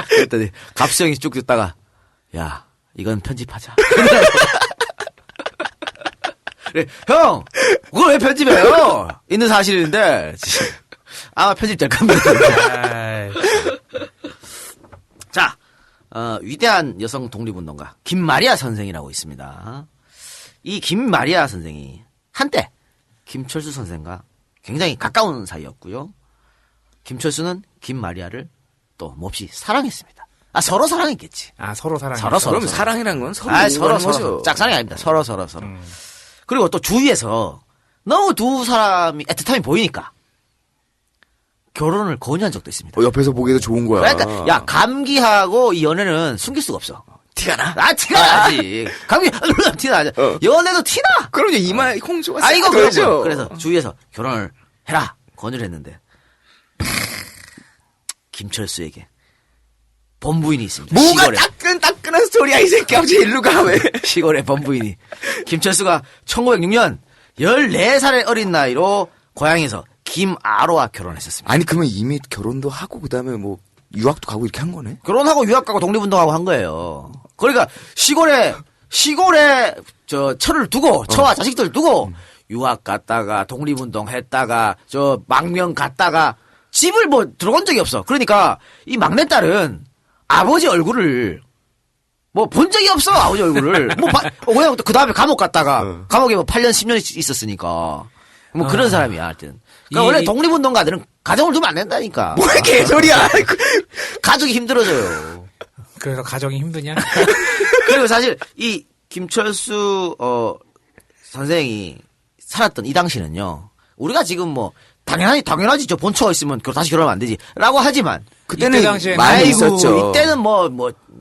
그랬더니 갑수형이 쭉 듣다가 야 이건 편집하자. 그래, 형 그걸 왜 편집해요? 있는 사실인데 아마 편집될 겁니다. 자 위대한 여성 독립운동가 김마리아 선생이라고 있습니다. 이 김마리아 선생이 한때 김철수 선생과 굉장히 가까운 사이였고요. 김철수는 김마리아를 또 몹시 사랑했습니다. 서로 사랑했겠지. 서로 사랑. 서로. 그럼 사랑이란 건 서로 서로 오가는 거죠. 짝사랑이 아닙니다. 서로. 그리고 또 주위에서 너무 두 사람이 애틋함이 보이니까 결혼을 권유한 적도 있습니다. 옆에서 보기에도 좋은 거야. 그러니까 야 감기하고 이 연애는 숨길 수가 없어. 티가 나? 티가 나지. 감기 티가 나지. 연애도 티나. 그럼요 이마 홍조가 이거 그러죠. 그래서 주위에서 결혼을 해라 권유를 했는데 김철수에게 범부인이 있습니다. 뭐가 시골에. 따끈따끈한 스토리야 이 새끼 아버지 일로 가 왜? 시골의 범부인이 김철수가 1906년 14살의 어린 나이로 고향에서 김아로와 결혼했었습니다. 아니 그러면 이미 결혼도 하고 그다음에 뭐 유학도 가고 이렇게 한 거네? 결혼하고 유학 가고 독립운동하고 한 거예요. 그러니까 시골에 처를 두고 처와 자식들 두고 유학 갔다가 독립운동 했다가 망명 갔다가 집을 뭐 들어간 적이 없어. 그러니까 이 막내딸은 아버지 얼굴을 뭐 본 적이 없어. 아버지 얼굴을 그냥 그 다음에 감옥 갔다가 감옥에 뭐 8년 10년 있었으니까 뭐 그런 사람이야 하여튼. 그러니까 원래 독립운동가들은 가정을 두면 안 된다니까. 뭐야 개소리야. 가족이 힘들어져요. 그래서 가정이 힘드냐? 그리고 사실 이 김철수 선생이 살았던 이 당시는요. 우리가 지금 뭐 당연하지 저 본처가 있으면 다시 결혼하면 안 되지라고 하지만 그때는 이때 당시에는 많이 있었죠. 이때는 뭐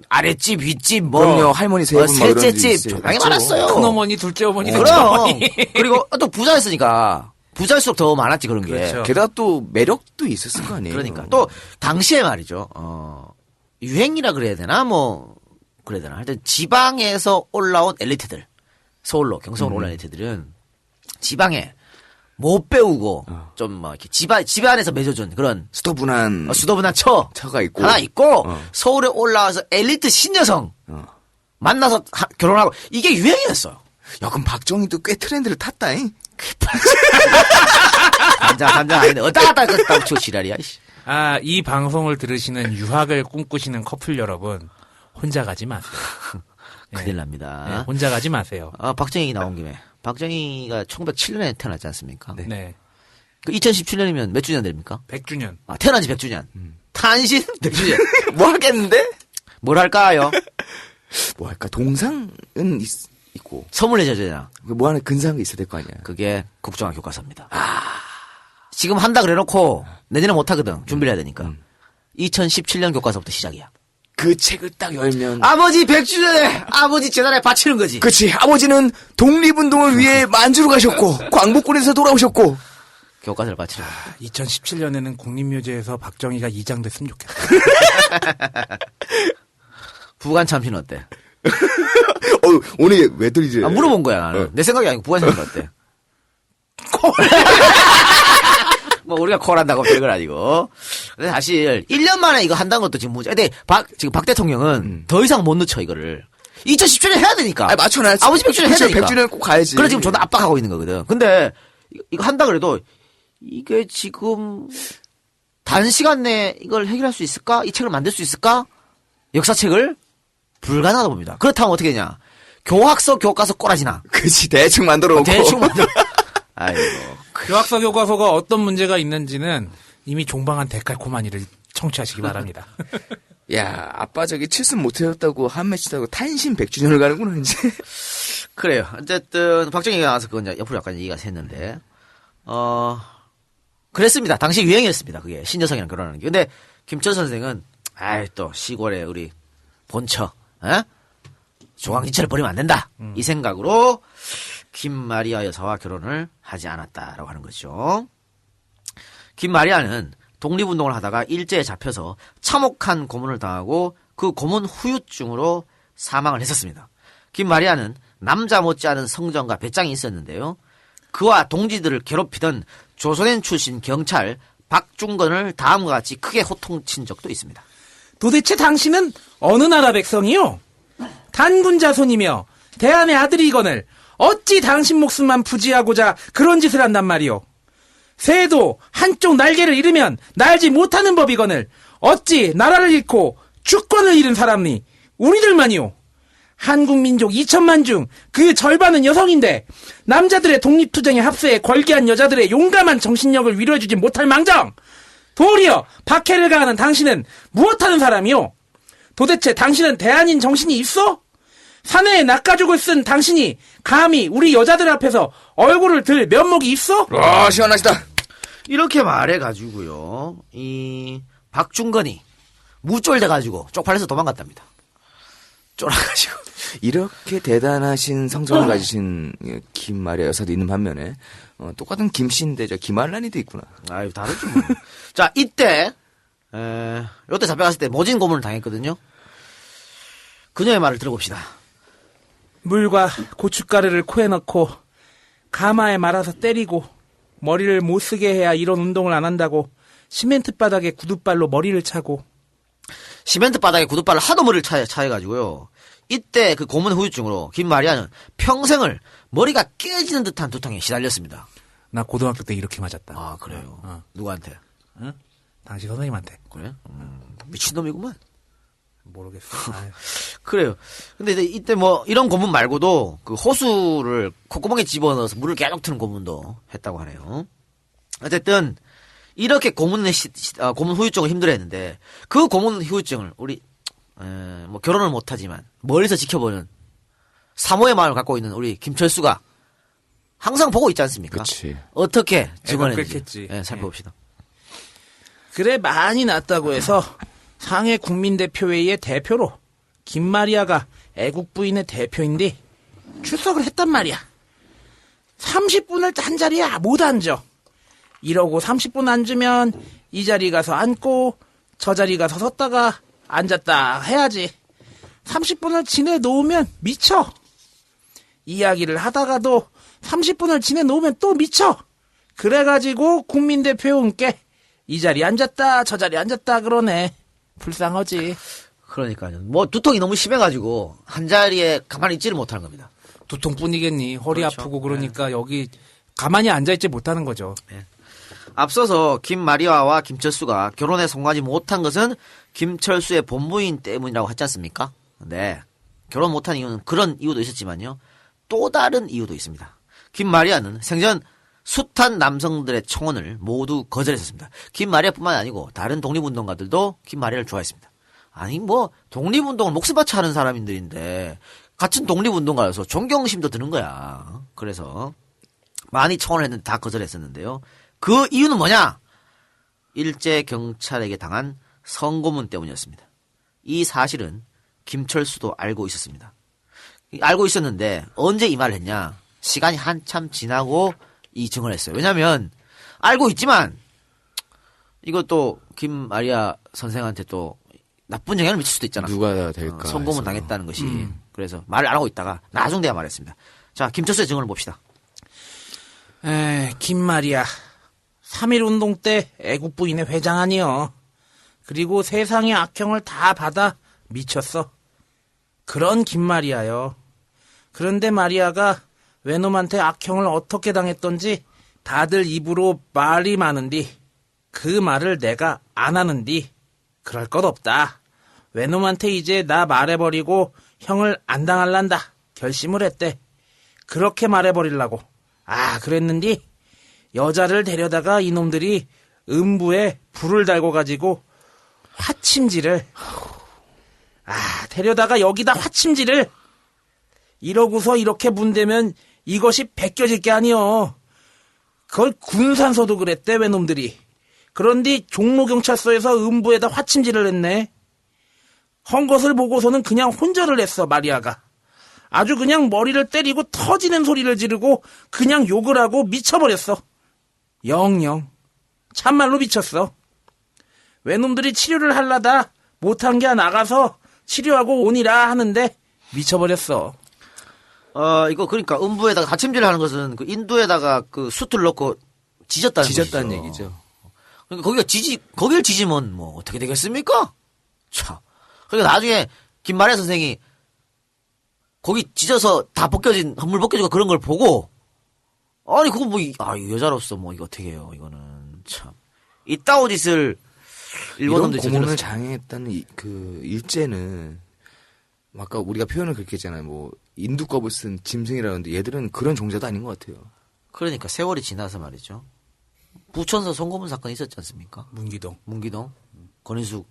아랫집 윗집 뭐 그럼요. 할머니 세 분 뭐 이런 셋째 집이 집 있어요. 당연히 맞죠. 많았어요. 큰 어머니, 둘째 어머니, 셋째 그럼 어머니. 그리고 또 부자였으니까 부자일수록 더 많았지 그런 게. 그렇죠. 게다가 또 매력도 있었을 거 아니에요. 그러니까 또 당시에 말이죠. 유행이라 그래야 되나 뭐 그래야 되나. 하여튼 지방에서 올라온 엘리트들 서울로 경성으로 올라온 엘리트들은 지방에 못 배우고 좀 뭐 이렇게 집안에서 맺어준 그런 수도분한 수도분한 처가 있고 하나 있고 서울에 올라와서 엘리트 신여성 만나서 결혼하고 이게 유행이었어요. 야 그럼 박정희도 꽤 트렌드를 탔다잉. 간장 아닌데 어따 갔다 치고 지랄이야. 이 방송을 들으시는 유학을 꿈꾸시는 커플 여러분 혼자 가지 마세요. 큰일 납니다. 네, 혼자 가지 마세요. 박정희 얘기 나온 김에 박정희가 1907년에 태어났지 않습니까? 네. 그 2017년이면 몇 주년 됩니까? 100주년. 태어난 지 100주년. 탄신 100주년. 뭐 하겠는데? 뭘 할까요? 뭐 할까? 동상은 있고. 선물 내줘야 뭐 하나 근사한 게 있어야 될 거 아니야. 그게 국정화 교과서입니다. 지금 한다 그래놓고 내년에 못하거든. 준비를 해야 되니까. 2017년 교과서부터 시작이야. 그 책을 딱 열면. 아버지 100주년에 아버지 재단에 바치는 거지. 그치. 아버지는 독립운동을 위해 만주로 가셨고, 광복군에서 돌아오셨고. 교과서를 바치는 거야. 2017년에는 국립묘지에서 박정희가 이장 됐으면 좋겠다. 부관 참신 어때? 오늘 왜 들이지? 물어본 거야, 나는. 내 생각이 아니고 부관 참신 어때? 뭐 우리가 콜한다고 별건 아니고. 근데 사실 1년 만에 이거 한다는 것도 지금 문제. 근데 지금 박 대통령은 더 이상 못 늦춰 이거를. 2017년 해야 되니까. 아니, 맞춰놔야지. 아버지 100주년 해야 되니까. 100주년 꼭 가야지. 그래 지금 존나 압박하고 있는 거거든. 근데 이거 한다 그래도 이게 지금 단시간 내에 이걸 해결할 수 있을까? 이 책을 만들 수 있을까? 역사책을 불가능하다 봅니다. 그렇다면 어떻게 되냐? 교학서 교과서 꼬라지나. 그치. 대충 만들어 놓고. 대충 만들어. 아이고. 교학서 교과서가 어떤 문제가 있는지는 이미 종방한 데칼코마니를 청취하시기 바랍니다. 야, 아빠 저기 칠순 못 해줬다고 한 매치다고 탄신 100주년을 가는구나, 이제. 그래요. 어쨌든 박정희가 나와서 그건 이제 옆으로 약간 얘기가 샜는데 그랬습니다. 당시 유행이었습니다. 그게 신여성이랑 결혼하는 게. 근데 김천 선생은 아이 또 시골에 우리 본처 조강지처를 버리면 안 된다. 이 생각으로 김마리아 여사와 결혼을 하지 않았다라고 하는 거죠. 김마리아는 독립운동을 하다가 일제에 잡혀서 참혹한 고문을 당하고 그 고문 후유증으로 사망을 했었습니다. 김마리아는 남자 못지않은 성정과 배짱이 있었는데요. 그와 동지들을 괴롭히던 조선인 출신 경찰 박중건을 다음과 같이 크게 호통친 적도 있습니다. 도대체 당신은 어느 나라 백성이요? 단군 자손이며 대한의 아들이거늘 어찌 당신 목숨만 부지하고자 그런 짓을 한단 말이오? 새도 한쪽 날개를 잃으면 날지 못하는 법이거늘 어찌 나라를 잃고 주권을 잃은 사람이 우리들만이오? 한국 민족 2천만 중 그 절반은 여성인데 남자들의 독립투쟁에 합세해 걸기한 여자들의 용감한 정신력을 위로해주지 못할 망정! 도리어 박해를 가하는 당신은 무엇하는 사람이오? 도대체 당신은 대한인 정신이 있어? 사내에 낚아죽을 쓴 당신이 감히 우리 여자들 앞에서 얼굴을 들 면목이 있어? 시원하시다. 이렇게 말해가지고요. 이 박중건이 무쫄돼가지고 쪽팔려서 도망갔답니다. 쫄아가지고. 이렇게 대단하신 성정을 가지신 김마리아 여사도 있는 반면에 똑같은 김씨인데 저 김알란이도 있구나. 아유 다르지 뭐. 자 이때 이때 잡혀갔을 때 모진 고문을 당했거든요. 그녀의 말을 들어봅시다. 물과 고춧가루를 코에 넣고 가마에 말아서 때리고 머리를 못 쓰게 해야 이런 운동을 안 한다고 시멘트 바닥에 구둣발로 머리를 차고 시멘트 바닥에 구둣발을 하도 머리를 차해가지고요. 이때 그 고문 후유증으로 김마리아는 평생을 머리가 깨지는 듯한 두통에 시달렸습니다. 나 고등학교 때 이렇게 맞았다. 아 그래요. 누구한테? 응? 당시 선생님한테. 그래? 미친놈이구만. 모르겠어. 아유. 그래요. 근데 이때 뭐 이런 고문 말고도 그 호수를 콧구멍에 집어넣어서 물을 계속 트는 고문도 했다고 하네요. 어쨌든 이렇게 고문 후유증을 힘들어했는데 그 고문 후유증을 우리 뭐 결혼을 못하지만 멀리서 지켜보는 사모의 마음을 갖고 있는 우리 김철수가 항상 보고 있지 않습니까? 그치. 어떻게 증언했는지 끓겠지. 살펴봅시다. 그래 많이 낫다고 해서 상해 국민대표회의의 대표로 김마리아가 애국 부인의 대표인데 출석을 했단 말이야. 30분을 한 자리에 못 앉아. 이러고 30분 앉으면 이 자리 가서 앉고 저 자리 가서 섰다가 앉았다 해야지. 30분을 지내 놓으면 미쳐. 이야기를 하다가도 30분을 지내 놓으면 또 미쳐. 그래가지고 국민대표님께 이 자리 앉았다 저 자리 앉았다 그러네. 불쌍하지. 그러니까요. 뭐 두통이 너무 심해가지고 한 자리에 가만히 있지를 못하는 겁니다. 두통뿐이겠니. 허리 그렇죠. 아프고 그러니까 여기 가만히 앉아있지 못하는 거죠. 앞서서 김마리아와 김철수가 결혼에 성공하지 못한 것은 김철수의 본부인 때문이라고 하지 않습니까? 네. 결혼 못한 이유는 그런 이유도 있었지만요. 또 다른 이유도 있습니다. 김마리아는 생전 숱한 남성들의 청혼을 모두 거절했었습니다. 김마리아뿐만 아니고 다른 독립운동가들도 김마리아를 좋아했습니다. 아니 뭐 독립운동을 목숨 바쳐 하는 사람들인데 같은 독립운동가여서 존경심도 드는 거야. 그래서 많이 청원을 했는데 다 거절했었는데요. 그 이유는 뭐냐? 일제 경찰에게 당한 성고문 때문이었습니다. 이 사실은 김철수도 알고 있었습니다. 알고 있었는데 언제 이 말을 했냐? 시간이 한참 지나고 이 증언을 했어요. 왜냐하면 알고 있지만 이것도 김마리아 선생한테 또 나쁜 영향을 미칠 수도 있잖아. 누가 될까? 성고문 해서. 당했다는 것이. 그래서 말을 안 하고 있다가 나중 돼야 말했습니다. 자, 김철수의 증언을 봅시다. 김마리아. 3.1운동 때 애국부인회 회장 아니여. 그리고 세상의 악행을 다 받아 미쳤어. 그런 김마리아요. 그런데 마리아가 외놈한테 악행을 어떻게 당했던지 다들 입으로 말이 많은디 그 말을 내가 안 하는디 그럴 것 없다. 외놈한테 이제 나 말해버리고 형을 안 당할란다 결심을 했대. 그렇게 말해버리려고. 그랬는디 여자를 데려다가 이놈들이 음부에 불을 달고 가지고 화침질을 데려다가 여기다 화침질을 이러고서 이렇게 문대면 이것이 벗겨질 게 아니여. 그걸 군산서도 그랬대 외놈들이. 그런데 종로경찰서에서 음부에다 화침질을 했네. 헌 것을 보고서는 그냥 혼절을 했어 마리아가. 아주 그냥 머리를 때리고 터지는 소리를 지르고 그냥 욕을 하고 미쳐버렸어. 영영 참말로 미쳤어. 외놈들이 치료를 하려다 못한 게 나가서 치료하고 오니라 하는데 미쳐버렸어. 이거 그러니까 음부에다가 화침질을 하는 것은 그 인두에다가 그 숯을 넣고 지졌다는 얘기죠. 그러니까 거기를 지지면 뭐 어떻게 되겠습니까? 참. 그러니까 나중에 김마리아 선생이 거기 찢어서 다 벗겨진 헌물 벗겨지고 그런 걸 보고 아니 그거 뭐 여자로서 뭐 이거 어떻게 해요? 이거는 참 이따오 짓을 일본 놈들이 고문을 저질렀어요. 장애했다는 그 일제는 아까 우리가 표현을 그렇게 했잖아요. 뭐 인두껍을 쓴 짐승이라는데 얘들은 그런 종자도 아닌 것 같아요. 그러니까 세월이 지나서 말이죠. 부천서 성고문 사건 있었지 않습니까? 문기동. 권인숙.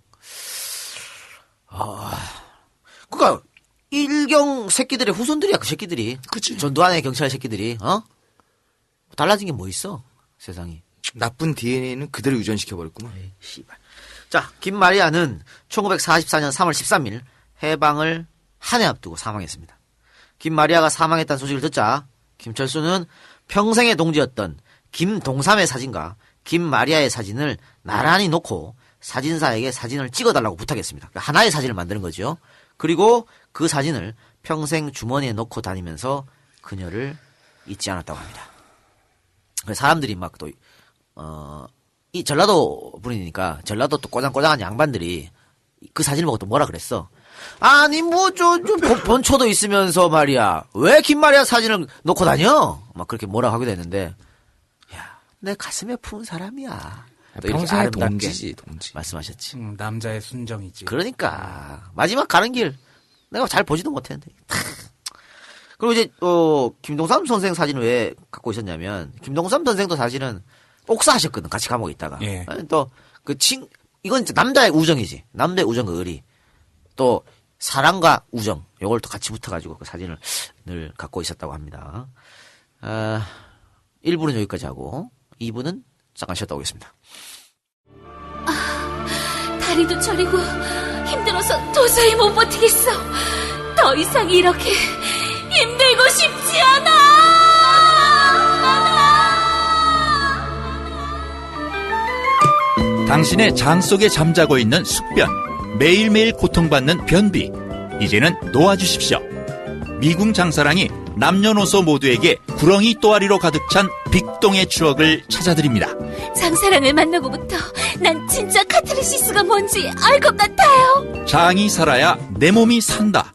그니까 일경 새끼들의 후손들이야 그 새끼들이. 그치. 전두환의 경찰 새끼들이. 달라진 게 뭐 있어 세상이. 나쁜 DNA는 그대로 유전시켜버렸구만. 씨발. 자, 김마리아는 1944년 3월 13일 해방을 한 해 앞두고 사망했습니다. 김마리아가 사망했다는 소식을 듣자 김철수는 평생의 동지였던 김동삼의 사진과 김마리아의 사진을 나란히 놓고 사진사에게 사진을 찍어달라고 부탁했습니다. 그러니까 하나의 사진을 만드는 거죠. 그리고 그 사진을 평생 주머니에 넣고 다니면서 그녀를 잊지 않았다고 합니다. 사람들이 막 또 이 전라도 분이니까 전라도 또 꼬장꼬장한 양반들이 그 사진을 보고 또 뭐라 그랬어. 아니 뭐 좀 본초도 있으면서 말이야 왜 김마리아 사진을 놓고 다녀? 막 그렇게 뭐라 하기도 했는데 야, 내 가슴에 품은 사람이야. 또 이렇게 평생의 아름답게 동지지 동지. 말씀하셨지. 남자의 순정이지. 그러니까 마지막 가는 길 내가 잘 보지도 못했는데. 그리고 이제 김동삼 선생 사진을 왜 갖고 있었냐면 김동삼 선생도 사실은 옥사하셨거든. 같이 감옥에 있다가. 예. 또 이건 이제 남자의 우정이지. 남자의 우정과 의리. 또 사랑과 우정. 요걸 또 같이 붙어가지고 그 사진을 늘 갖고 있었다고 합니다. 1부는 여기까지 하고 2부는 잠깐 쉬었다 오겠습니다. 다리도 저리고 힘들어서 도저히 못 버티겠어. 더 이상 이렇게 힘들고 싶지 않아. 당신의 장 속에 잠자고 있는 숙변, 매일매일 고통받는 변비, 이제는 놓아주십시오. 미궁 장사랑이 남녀노소 모두에게 구렁이 또아리로 가득 찬 빅동의 추억을 찾아드립니다. 장사랑을 만나고부터 난 진짜 카타르시스가 뭔지 알 것 같아요. 장이 살아야 내 몸이 산다.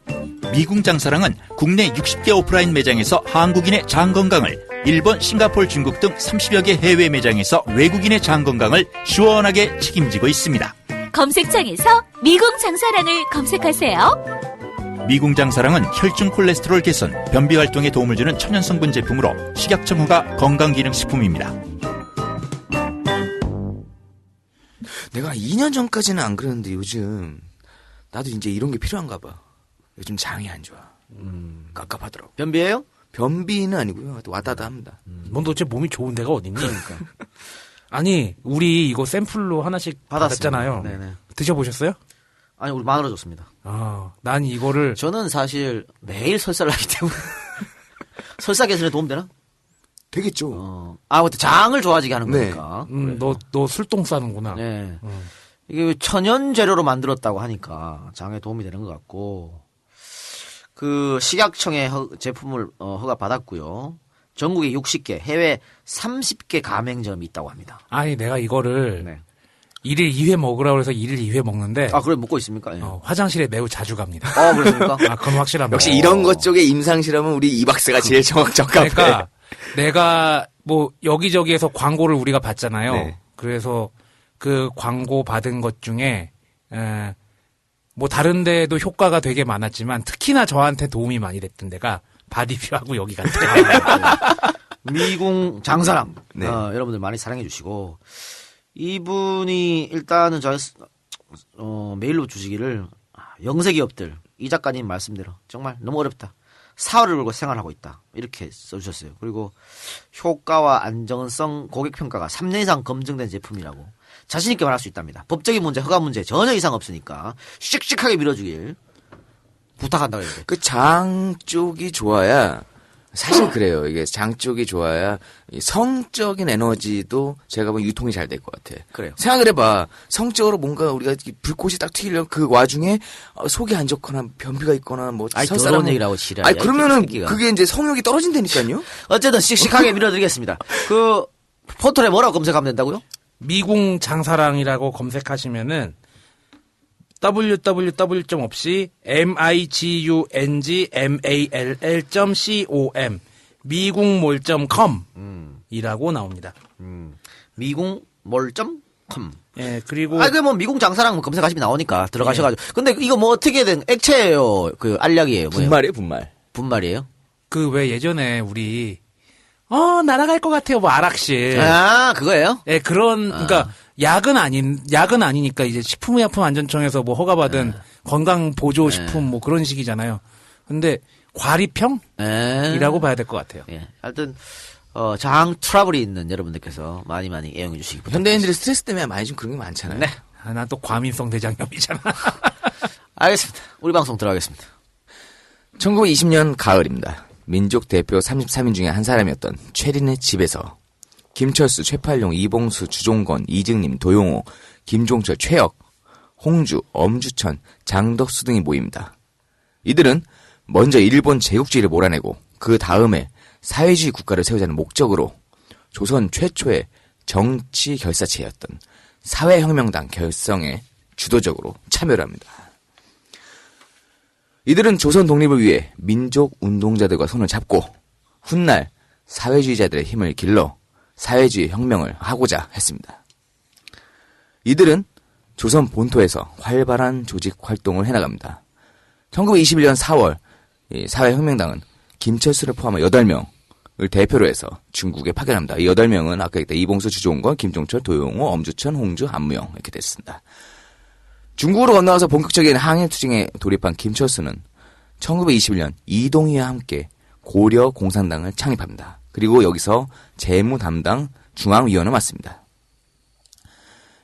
미궁 장사랑은 국내 60개 오프라인 매장에서 한국인의 장 건강을, 일본, 싱가포르, 중국 등 30여 개 해외 매장에서 외국인의 장 건강을 시원하게 책임지고 있습니다. 검색창에서 미궁 장사랑을 검색하세요. 미궁 장사랑은 혈중 콜레스테롤 개선, 변비 활동에 도움을 주는 천연 성분 제품으로 식약청 허가 건강기능식품입니다. 내가 2년 전까지는 안 그랬는데 요즘 나도 이제 이런 게 필요한가 봐. 요즘 장이 안 좋아. 깝깝하더라고. 변비예요? 변비는 아니고요. 왔다 갔다 합니다. 넌 도대체 몸이 좋은 데가 어딨니? 그러니까. 아니, 우리 이거 샘플로 하나씩 받았잖아요. 네네. 드셔보셨어요? 아니, 우리 마누라 줬습니다. 난 이거를. 저는 사실 매일 설사를 하기 때문에. 설사 개선에 도움되나? 되겠죠. 근데 장을 좋아지게 하는 네. 거니까. 너 술똥 싸는구나. 네. 이게 천연 재료로 만들었다고 하니까 장에 도움이 되는 것 같고, 그 식약청의 제품을 허가 받았고요. 전국에 60개, 해외 30개 가맹점이 있다고 합니다. 아니, 내가 이거를 네. 1일 2회 먹으라고 해서 1일 2회 먹는데. 그래 먹고 있습니까? 예. 화장실에 매우 자주 갑니다. 그렇습니까? 그건 확실합니다. 역시 이런 것 쪽에 임상실험은 우리 이 박사가 제일 적합해. 그러니까 내가 뭐 여기저기에서 광고를 우리가 받잖아요. 네. 그래서 그 광고 받은 것 중에 뭐 다른 데도 효과가 되게 많았지만 특히나 저한테 도움이 많이 됐던 데가 바디뷰하고 여기 같아요. 미궁 장사랑. 네. 여러분들 많이 사랑해 주시고, 이분이 일단은 메일로 주시기를, 영세기업들 이 작가님 말씀대로 정말 너무 어렵다. 사활을 걸고 생활하고 있다. 이렇게 써주셨어요. 그리고 효과와 안정성 고객평가가 3년 이상 검증된 제품이라고 자신있게 말할 수 있답니다. 법적인 문제, 허가 문제 전혀 이상 없으니까 씩씩하게 밀어주길 부탁한다고 해요. 그 장 쪽이 좋아야, 사실 그래요. 이게 장 쪽이 좋아야 이 성적인 에너지도 제가 보면 유통이 잘 될 것 같아. 그래요. 생각을 해봐. 성적으로 뭔가 우리가 불꽃이 딱 튀기려면 그 와중에 속이 안 좋거나 변비가 있거나 뭐 더러운 얘기라고 지랄. 그러면은 그게 이제 성욕이 떨어진다니까요. 어쨌든 씩씩하게 밀어드리겠습니다. 그 포털에 뭐라고 검색하면 된다고요? 미궁 장사랑이라고 검색하시면은 www. 없이 migungmall.com 미궁몰.com 이라고 나옵니다. 미궁몰.com. 예, 그리고 뭐 미궁 장사랑 검색하시면 나오니까 들어가셔가지고. 근데 이거 뭐 어떻게 된 액체예요? 그 알약이에요? 뭐예요? 분말이에요, 분말. 분말이에요? 그 왜 예전에 우리 날아갈 것 같아요. 뭐 아락실. 그거예요? 예, 그러니까 약은 아니니까 이제 식품의약품안전청에서 뭐 허가받은 건강 보조 식품 뭐 그런 식이잖아요. 근데 과리평이라고 봐야 될 것 같아요. 예. 하여튼 장 트러블이 있는 여러분들께서 많이 애용해 주시기 바랍니다. 현대인들이 스트레스 때문에 많이 좀 그런 게 많잖아요. 네. 난 또 과민성 대장염이잖아. 알겠습니다. 우리 방송 들어가겠습니다. 1920년 가을입니다. 민족 대표 33인 중에 한 사람이었던 최린의 집에서 김철수, 최팔룡, 이봉수, 주종건, 이증림, 도용호, 김종철, 최혁, 홍주, 엄주천, 장덕수 등이 모입니다. 이들은 먼저 일본 제국주의를 몰아내고 그 다음에 사회주의 국가를 세우자는 목적으로 조선 최초의 정치 결사체였던 사회혁명당 결성에 주도적으로 참여를 합니다. 이들은 조선 독립을 위해 민족 운동자들과 손을 잡고 훗날 사회주의자들의 힘을 길러 사회주의 혁명을 하고자 했습니다. 이들은 조선 본토에서 활발한 조직 활동을 해나갑니다. 1921년 4월 사회혁명당은 김철수를 포함한 8명을 대표로 해서 중국에 파견합니다. 이 8명은 아까 얘기했던 이봉수, 주종건, 김종철, 도용호, 엄주천, 홍주, 안무영 이렇게 됐습니다. 중국으로 건너와서 본격적인 항해투쟁에 돌입한 김철수는 1921년 이동희와 함께 고려 공산당을 창립합니다. 그리고 여기서 재무 담당 중앙위원을 맡습니다.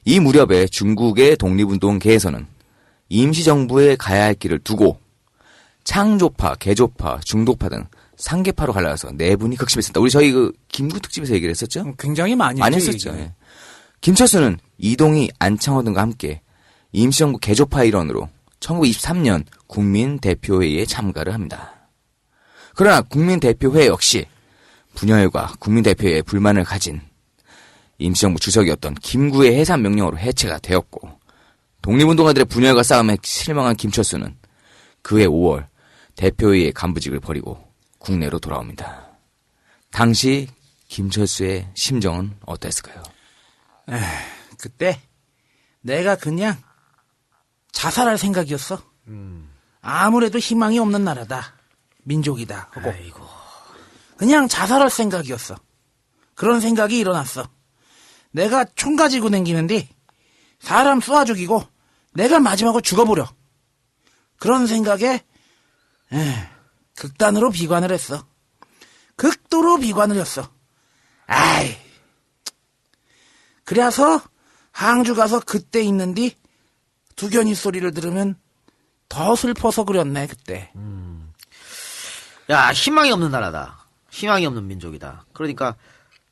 이 무렵에 중국의 독립운동계에서는 임시정부에 가야 할 길을 두고 창조파, 개조파, 중도파 등 3개파로 갈라서 내분이 극심했습니다. 우리 저희 김구 특집에서 얘기를 했었죠? 굉장히 많이 했었죠. 예. 김철수는 이동희, 안창호 등과 함께 임시정부 개조파 일원으로 1923년 국민대표회의에 참가를 합니다. 그러나 국민대표회 역시 분열과 국민대표회에 불만을 가진 임시정부 주석이었던 김구의 해산 명령으로 해체가 되었고 독립운동가들의 분열과 싸움에 실망한 김철수는 그해 5월 대표회의의 간부직을 버리고 국내로 돌아옵니다. 당시 김철수의 심정은 어땠을까요? 그때 내가 그냥 자살할 생각이었어. 아무래도 희망이 없는 나라다. 민족이다. 하고. 그냥 자살할 생각이었어. 그런 생각이 일어났어. 내가 총 가지고 다니는데 사람 쏘아 죽이고 내가 마지막으로 죽어버려. 그런 생각에 극단으로 비관을 했어. 극도로 비관을 했어. 아이. 그래서 항주 가서 그때 있는디 두견이 소리를 들으면 더 슬퍼서 그렸네 그때. 야, 희망이 없는 나라다. 희망이 없는 민족이다. 그러니까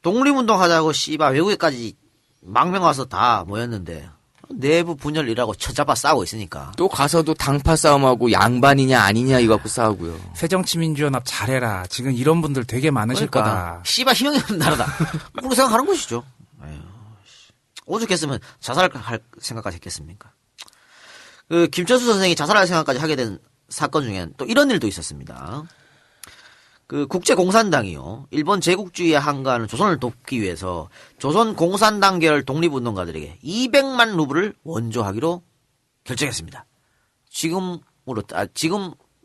독립운동하자고 씨발 외국에까지 망명 와서 다 모였는데 내부 분열이라고 쳐잡아 싸우고 있으니까. 또 가서도 당파 싸움하고 양반이냐 아니냐 이거 갖고 싸우고요. 새정치민주연합 잘해라. 지금 이런 분들 되게 많으실 거다. 씨발 희망이 없는 나라다. 그렇게 생각하는 것이죠. 에휴, 오죽했으면 자살할 생각까지 했겠습니까? 그 김철수 선생이 자살할 생각까지 하게 된 사건 중엔 또 이런 일도 있었습니다. 그 국제공산당이요. 일본 제국주의에 항거하는 조선을 돕기 위해서 조선 공산당 계열 독립운동가들에게 200만 루블을 원조하기로 결정했습니다. 지금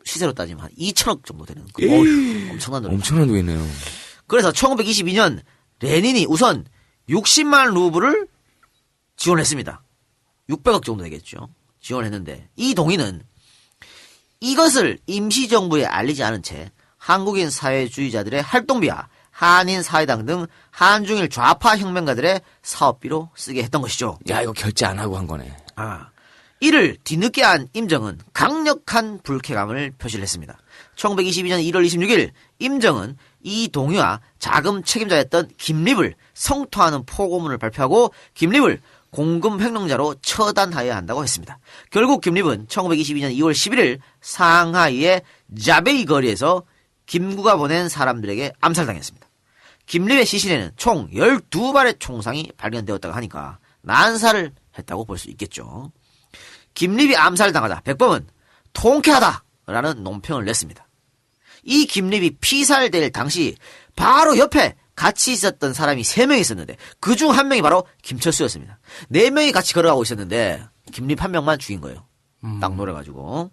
시세로 따지면 한 2천억 정도 되는 엄청난 돈이죠. 엄청난 돈이네요. 그래서 1922년 레닌이 우선 60만 루블을 지원했습니다. 600억 정도 되겠죠. 지원했는데 이 동의는 이것을 임시정부에 알리지 않은 채 한국인 사회주의자들의 활동비와 한인 사회당 등 한중일 좌파 혁명가들의 사업비로 쓰게 했던 것이죠. 야, 이거 결제 안 하고 한 거네. 이를 뒤늦게 한 임정은 강력한 불쾌감을 표시를 했습니다. 1922년 1월 26일 임정은 이 동의와 자금 책임자였던 김립을 성토하는 포고문을 발표하고 김립을 공금 횡령자로 처단하여야 한다고 했습니다. 결국 김립은 1922년 2월 11일 상하이의 자베이 거리에서 김구가 보낸 사람들에게 암살당했습니다. 김립의 시신에는 총 12발의 총상이 발견되었다고 하니까 난사를 했다고 볼 수 있겠죠. 김립이 암살당하자 백범은 통쾌하다라는 논평을 냈습니다. 이 김립이 피살될 당시 바로 옆에 같이 있었던 사람이 3명 있었는데 그중 1명이 바로 김철수였습니다. 4명이 같이 걸어가고 있었는데 김립 1명만 죽인 거예요. 딱 노려가지고.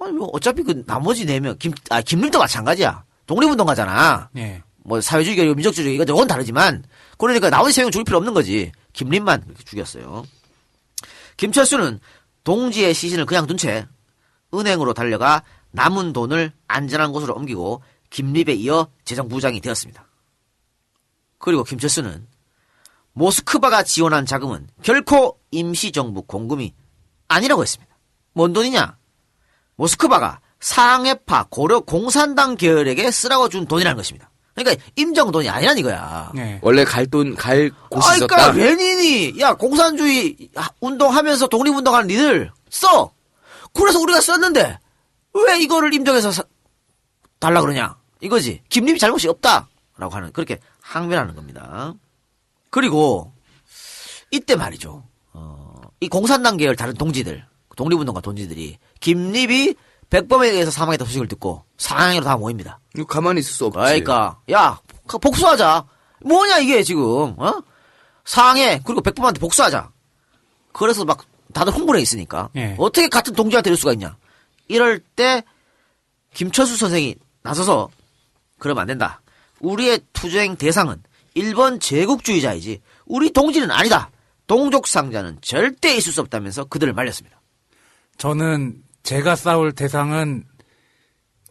아니 뭐 어차피 그 나머지 4명 김립도 마찬가지야. 독립운동가잖아. 예. 뭐 사회주의가 민족주의 이거 저건 다르지만 그러니까 나머지 3명 죽일 필요 없는 거지. 김립만 그렇게 죽였어요. 김철수는 동지의 시신을 그냥 둔 채 은행으로 달려가 남은 돈을 안전한 곳으로 옮기고 김립에 이어 재정부장이 되었습니다. 그리고 김철수는 모스크바가 지원한 자금은 결코 임시정부 공금이 아니라고 했습니다. 뭔 돈이냐? 모스크바가 상해파 고려 공산당 계열에게 쓰라고 준 돈이라는 것입니다. 그러니까 임정 돈이 아니란 이거야. 네. 원래 갈 곳이 있었다. 그러니까 레닌이 야 공산주의 운동하면서 독립운동하는 니들 써. 그래서 우리가 썼는데 왜 이거를 임정해서 달라 그러냐 이거지. 김립이 잘못이 없다라고 하는 그렇게 항변하는 겁니다. 그리고 이때 말이죠. 이 공산당 계열 다른 동지들 독립운동가 동지들이 김립이 백범에 의해서 사망했다 소식을 듣고 상하이로 다 모입니다. 이거 가만히 있을 수 없지. 그러니까 야 복수하자. 뭐냐 이게 지금 상해 그리고 백범한테 복수하자. 그래서 막 다들 홍보에 있으니까 예. 어떻게 같은 동지한테 이럴 수가 있냐. 이럴 때 김철수 선생이 나서서 그러면 안 된다. 우리의 투쟁 대상은 일본 제국주의자이지 우리 동지는 아니다. 동족상자는 절대 있을 수 없다면서 그들을 말렸습니다. 저는 제가 싸울 대상은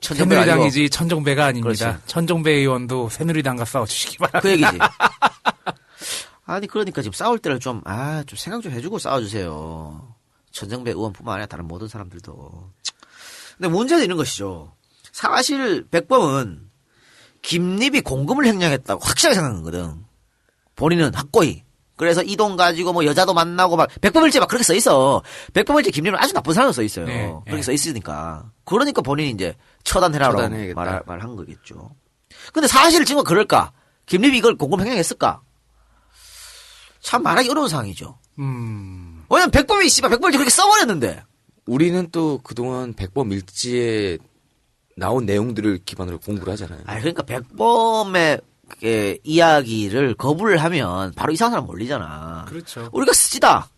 천정배가 새누리당이지 천정배가 아닙니다. 그렇지. 천정배 의원도 새누리당과 싸워주시기 바랍니다. 그 얘기지. 아니 그러니까 지금 싸울 때를 좀 생각 좀 해주고 싸워주세요. 천정배 의원뿐만 아니라 다른 모든 사람들도. 근데 문제는 이런 것이죠. 사실 백범은 김립이 공금을 횡령했다고 확실하게 생각한 거거든. 본인은 확고히. 그래서 이 돈 가지고 뭐 여자도 만나고 막 백범일지 막 그렇게 써 있어. 백범일지 김립은 아주 나쁜 사람으로 써 있어요. 네, 그렇게 네. 써 있으니까. 그러니까 본인이 이제 처단해라라고 처단해야겠다. 말한 거겠죠. 근데 사실 지금 그럴까? 김립이 이걸 공금 횡령했을까? 참 말하기 어려운 상황이죠. 왜냐면 백범일지 그렇게 써버렸는데. 우리는 또 그동안 백범 일지에 나온 내용들을 기반으로 공부를 하잖아요. 그러니까 백범의 이야기를 거부를 하면 바로 이상한 사람 몰리잖아. 그렇죠. 우리가 스치다,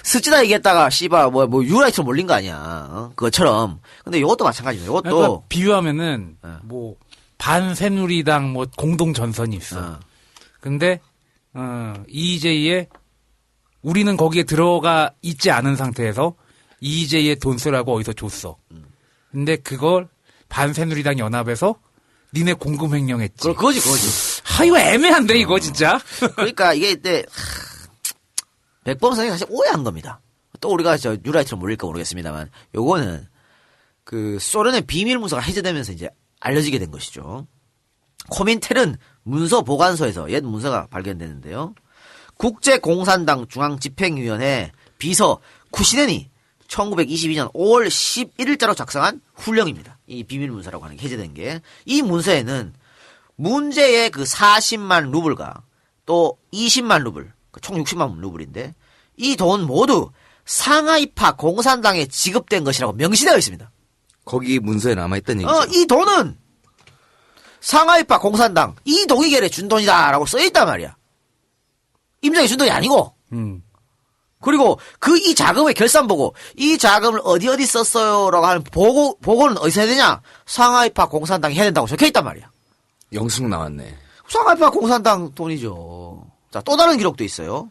스치다 얘기했다가 씨발 뭐 유라이트로 몰린 거 아니야. 그것처럼. 근데 이것도 마찬가지입니다. 이것도 그러니까 비유하면은 네. 뭐 반새누리당 뭐 공동 전선이 있어. 근데 EJ에 우리는 거기에 들어가 있지 않은 상태에서 이재의 돈 쓰라고 어디서 줬어. 근데 그걸 반새누리당 연합에서 니네 공금 횡령했지. 그거지. 이거 애매한데 이거 진짜. 그러니까 이게 이때 백범 선생이 사실 오해한 겁니다. 또 우리가 저 뉴라이트로 몰릴까 모르겠습니다만 요거는 그 소련의 비밀 문서가 해제되면서 이제 알려지게 된 것이죠. 코민텔은 문서 보관소에서 옛 문서가 발견되는데요. 국제공산당 중앙집행위원회 비서 쿠시넨이 1922년 5월 11일자로 작성한 훈령입니다. 이 비밀 문서라고 하는 게 해제된 게. 이 문서에는 문제의 그 40만 루블과 또 20만 루블, 총 60만 루블인데 이 돈 모두 상하이파 공산당에 지급된 것이라고 명시되어 있습니다. 거기 문서에 남아있던 얘기죠. 이 돈은 상하이파 공산당 이동희결에 준 돈이다라고 써있단 말이야. 임정이 준 돈이 아니고. 그리고 이 자금의 결산 보고 이 자금을 어디 썼어요라고 하는 보고는 어디서 해야 되냐? 상하이파 공산당이 해야 된다고 적혀있단 말이야. 영수증 나왔네. 상하이파 공산당 돈이죠. 자, 또 다른 기록도 있어요.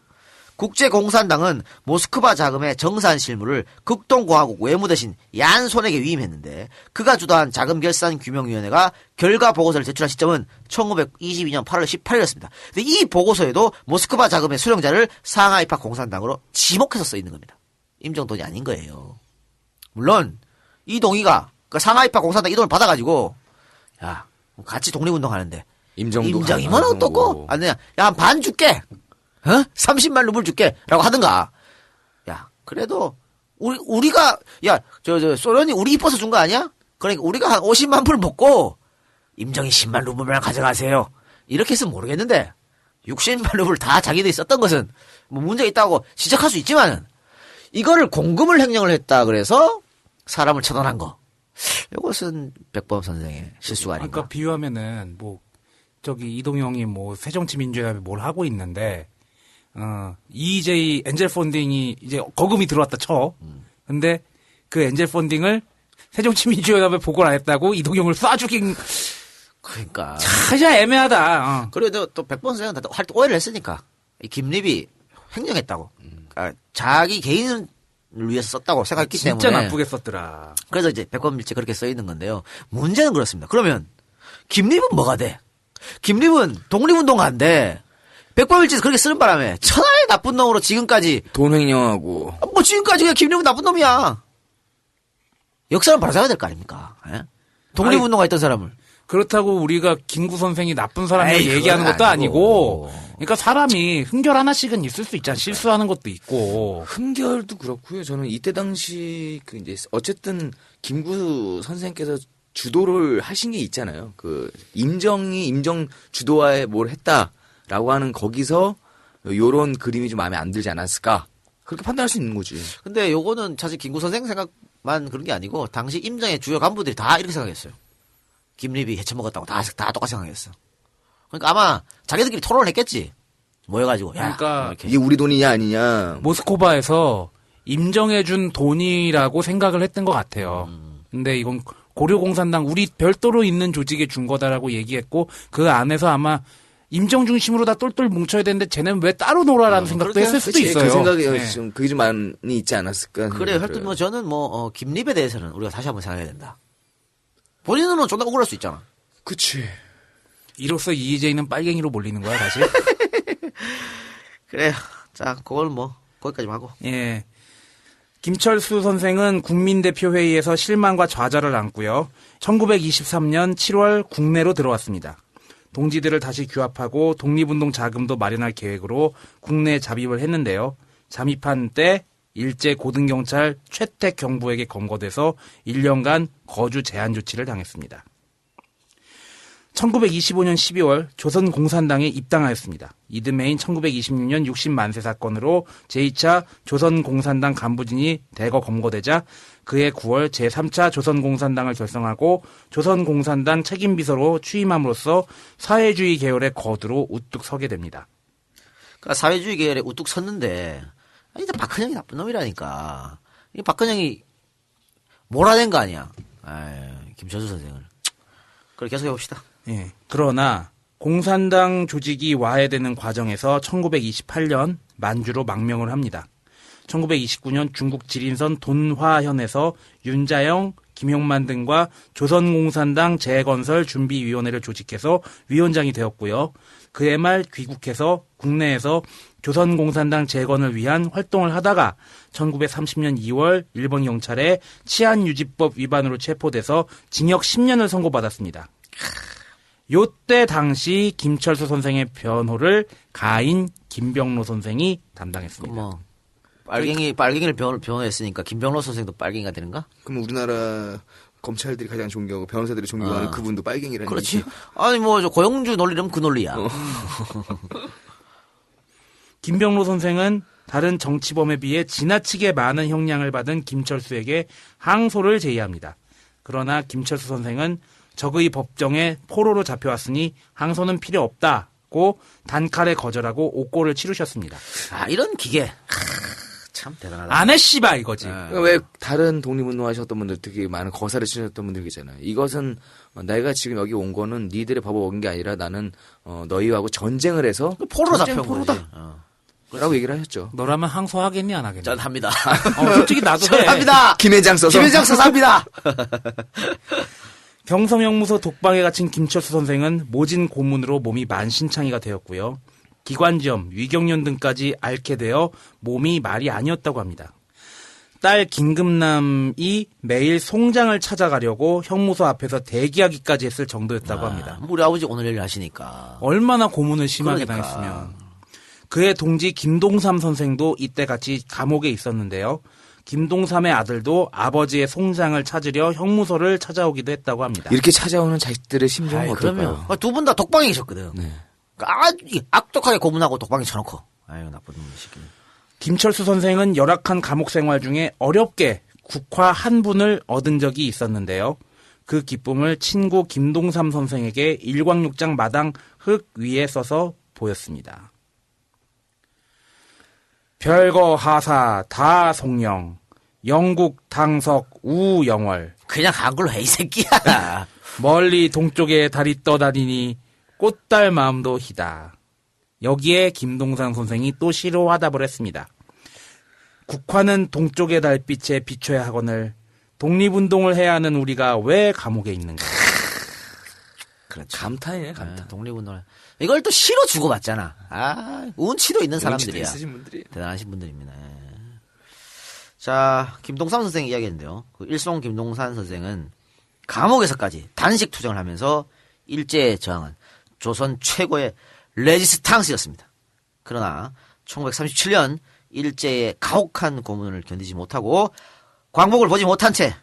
국제공산당은 모스크바 자금의 정산 실무를 극동공화국 외무대신 얀손에게 위임했는데 그가 주도한 자금결산규명위원회가 결과 보고서를 제출한 시점은 1922년 8월 18일이었습니다. 근데 이 보고서에도 모스크바 자금의 수령자를 상하이파 공산당으로 지목해서 써 있는 겁니다. 임정돈이 아닌 거예요. 물론 이동희가 그 상하이파 공산당 이 돈을 받아가지고 야 같이 독립운동하는데 임정이면 어떻고 안 되냐? 야 한 반 줄게. 30만 루블 줄게. 라고 하든가. 야, 그래도, 우리가, 소련이 우리 이뻐서 준 거 아니야? 그러니까 우리가 한 50만 불 먹고, 임정이 10만 루블만 가져가세요. 이렇게 했으면 모르겠는데, 60만 루블 다 자기들이 썼던 것은, 뭐 문제 있다고 지적할 수 있지만은, 이거를 공금을 횡령을 했다 그래서, 사람을 처단한 거. 이것은 백범 선생의 실수가 아닌가. 그러니까 비유하면은, 이동영이 새정치민주연합에 뭘 하고 있는데, EJ 엔젤 펀딩이 이제 거금이 들어왔다 쳐. 근데 그 엔젤 펀딩을 새정치민주연합에 보고를 안 했다고 이동영을 쏴 죽인. 그러니까. 진짜 애매하다. 그래도 또 백범 선생은 오해를 했으니까. 이 김립이 횡령했다고. 그러니까 자기 개인을 위해서 썼다고 생각했기 때문에. 진짜 나쁘게 썼더라. 그래서 이제 백범 일체 그렇게 써 있는 건데요. 문제는 그렇습니다. 그러면 김립은 뭐가 돼? 김립은 독립운동가인데 백범일지에서 그렇게 쓰는 바람에 천하의 나쁜 놈으로 지금까지 돈 횡령하고 지금까지 그냥 김립은 나쁜 놈이야. 역사는 바로잡아야 될 거 아닙니까? 예? 독립운동가 했던 사람을. 그렇다고 우리가 김구 선생이 나쁜 사람이라고 에이, 얘기하는 것도 그건 아니고. 그러니까 사람이 흠결 하나씩은 있을 수 있잖아. 실수하는 것도 있고. 흠결도 그렇고요. 저는 이때 당시 어쨌든 김구 선생께서 주도를 하신 게 있잖아요. 임정 주도하에 뭘 했다라고 하는 거기서 요런 그림이 좀 마음에 안 들지 않았을까? 그렇게 판단할 수 있는 거지. 근데 요거는 사실 김구 선생 생각만 그런 게 아니고 당시 임정의 주요 간부들이 다 이렇게 생각했어요. 김립이 해쳐먹었다고 다 똑같이 생각했어. 그러니까 아마 자기들끼리 토론을 했겠지. 모여가지고. 그러니까 이렇게. 이게 우리 돈이냐 아니냐. 모스코바에서 임정해준 돈이라고 생각을 했던 것 같아요. 근데 이건 고려공산당 우리 별도로 있는 조직에 준 거다라고 얘기했고 그 안에서 아마 임정 중심으로 다 똘똘 뭉쳐야 되는데 쟤는 왜 따로 놀아라는 생각도 했을 수도 있어요. 그 생각이 네. 좀 그게 좀 많이 있지 않았을까. 그래요. 하여튼 저는 김립에 대해서는 우리가 다시 한번 생각해야 된다. 본인은 존나 억울할 수 있잖아. 그치. 이로써 이재희는 빨갱이로 몰리는 거야 다시. 그래요. 자, 그걸 거기까지만 하고. 예. 김철수 선생은 국민대표회의에서 실망과 좌절을 안고요. 1923년 7월 국내로 들어왔습니다. 동지들을 다시 규합하고 독립운동 자금도 마련할 계획으로 국내에 잠입을 했는데요. 잠입한 때 일제 고등경찰 최택 경부에게 검거돼서 1년간 거주 제한 조치를 당했습니다. 1925년 12월 조선공산당에 입당하였습니다. 이듬해인 1926년 60만세 사건으로 제2차 조선공산당 간부진이 대거 검거되자 그해 9월 제3차 조선공산당을 결성하고 조선공산당 책임비서로 취임함으로써 사회주의 계열의 거두로 우뚝 서게 됩니다. 그러니까 사회주의 계열에 우뚝 섰는데 이제 박헌영이 나쁜 놈이라니까. 이 박헌영이 몰아낸 거 아니야. 김철수 선생을. 그걸 계속 해봅시다. 예. 그러나 공산당 조직이 와해되는 과정에서 1928년 만주로 망명을 합니다. 1929년 중국 지린선 돈화현에서 윤자영, 김용만 등과 조선공산당 재건설준비위원회를 조직해서 위원장이 되었고요. 그해 말 귀국해서 국내에서 조선공산당 재건을 위한 활동을 하다가 1930년 2월 일본 경찰에 치안유지법 위반으로 체포돼서 징역 10년을 선고받았습니다. 요때 당시 김철수 선생의 변호를 가인 김병로 선생이 담당했습니다. 뭐 빨갱이를 변호했으니까 김병로 선생도 빨갱이가 되는가? 그럼 우리나라 검찰들이 가장 존경하고 변호사들이 존경하는 그분도 빨갱이라는 그렇지. 얘기죠. 아니 뭐 저 고영주 논리라면 그 논리야. 김병로 선생은 다른 정치범에 비해 지나치게 많은 형량을 받은 김철수에게 항소를 제의합니다. 그러나 김철수 선생은 적의 법정에 포로로 잡혀왔으니 항소는 필요 없다고 단칼에 거절하고 옥고를 치르셨습니다. 아 이런 기계. 참 대단하다. 안 해 씨바 이거지. 그러니까 왜 다른 독립운동하셨던 분들 되게 많은 거사를 치셨던 분들 계잖아요. 이것은 내가 지금 여기 온 거는 니들의 법을 어긴 게 아니라 나는 너희하고 전쟁을 해서 포로로 전쟁 잡혀온 포로다. 거지. 라고 얘기를 하셨죠. 너라면 항소하겠니 안 하겠니? 전 합니다. 솔직히 나도 해. 합니다. 김회장 써서. 김회장 써서 합니다. 경성형무소 독방에 갇힌 김철수 선생은 모진 고문으로 몸이 만신창이가 되었고요. 기관지염, 위경련 등까지 앓게 되어 몸이 말이 아니었다고 합니다. 딸 김금남이 매일 송장을 찾아가려고 형무소 앞에서 대기하기까지 했을 정도였다고 합니다. 우리 아버지 오늘 일 하시니까. 얼마나 고문을 심하게 그러니까. 당했으면. 그의 동지 김동삼 선생도 이때 같이 감옥에 있었는데요. 김동삼의 아들도 아버지의 송장을 찾으려 형무소를 찾아오기도 했다고 합니다. 이렇게 찾아오는 자식들의 심정은 어떨까요? 두 분 다 독방에 계셨거든. 네. 아주 악독하게 고문하고 독방에 쳐놓고. 아유 나쁜 놈의 새끼. 김철수 선생은 열악한 감옥 생활 중에 어렵게 국화 한 분을 얻은 적이 있었는데요. 그 기쁨을 친구 김동삼 선생에게 일광욕장 마당 흙 위에 써서 보였습니다. 별거 하사 다 송영, 영국 당석 우영월. 그냥 한글로 해 이 새끼야. 멀리 동쪽에 달이 떠다니니 꽃달 마음도 희다. 여기에 김동상 선생이 또 시로 화답을 했습니다. 국화는 동쪽의 달빛에 비춰야 하거늘 독립운동을 해야 하는 우리가 왜 감옥에 있는가. 그렇죠. 감탄이네, 감탄. 아, 독립운동을. 이걸 또 시로 주고받잖아. 아, 운치도 있는 사람들이야. 있으신 분들이. 대단하신 분들입니다. 예. 자, 김동삼 선생 이야기했는데요. 그 일송 김동산 선생은 감옥에서까지 단식 투쟁을 하면서 일제에 저항한 조선 최고의 레지스탕스였습니다. 그러나 1937년 일제의 가혹한 고문을 견디지 못하고 광복을 보지 못한 채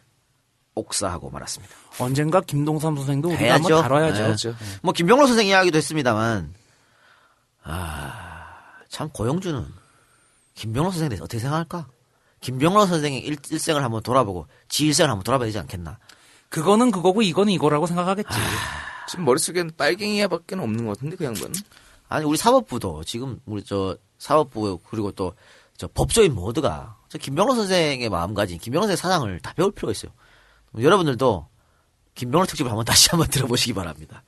옥사하고 말았습니다. 언젠가 김동삼 선생도 우리가 해야죠. 한번 다뤄야죠. 그렇죠. 뭐 김병로 선생 이야기도 했습니다만 참 고영주는 김병로 선생에 대해서 어떻게 생각할까? 김병로 선생의 일생을 한번 돌아보고 지 일생을 한번 돌아봐야 되지 않겠나? 그거는 그거고 이거는 이거라고 생각하겠지. 지금 머릿속엔 빨갱이야밖에 없는 것 같은데 그 양반은. 아니 우리 사법부도 지금 우리 저 사법부 그리고 또 저 법조인 모두가 저 김병로 선생의 마음가짐, 김병로 선생의 사상을 다 배울 필요가 있어요. 여러분들도 김병로 특집을 다시 한번 들어보시기 바랍니다.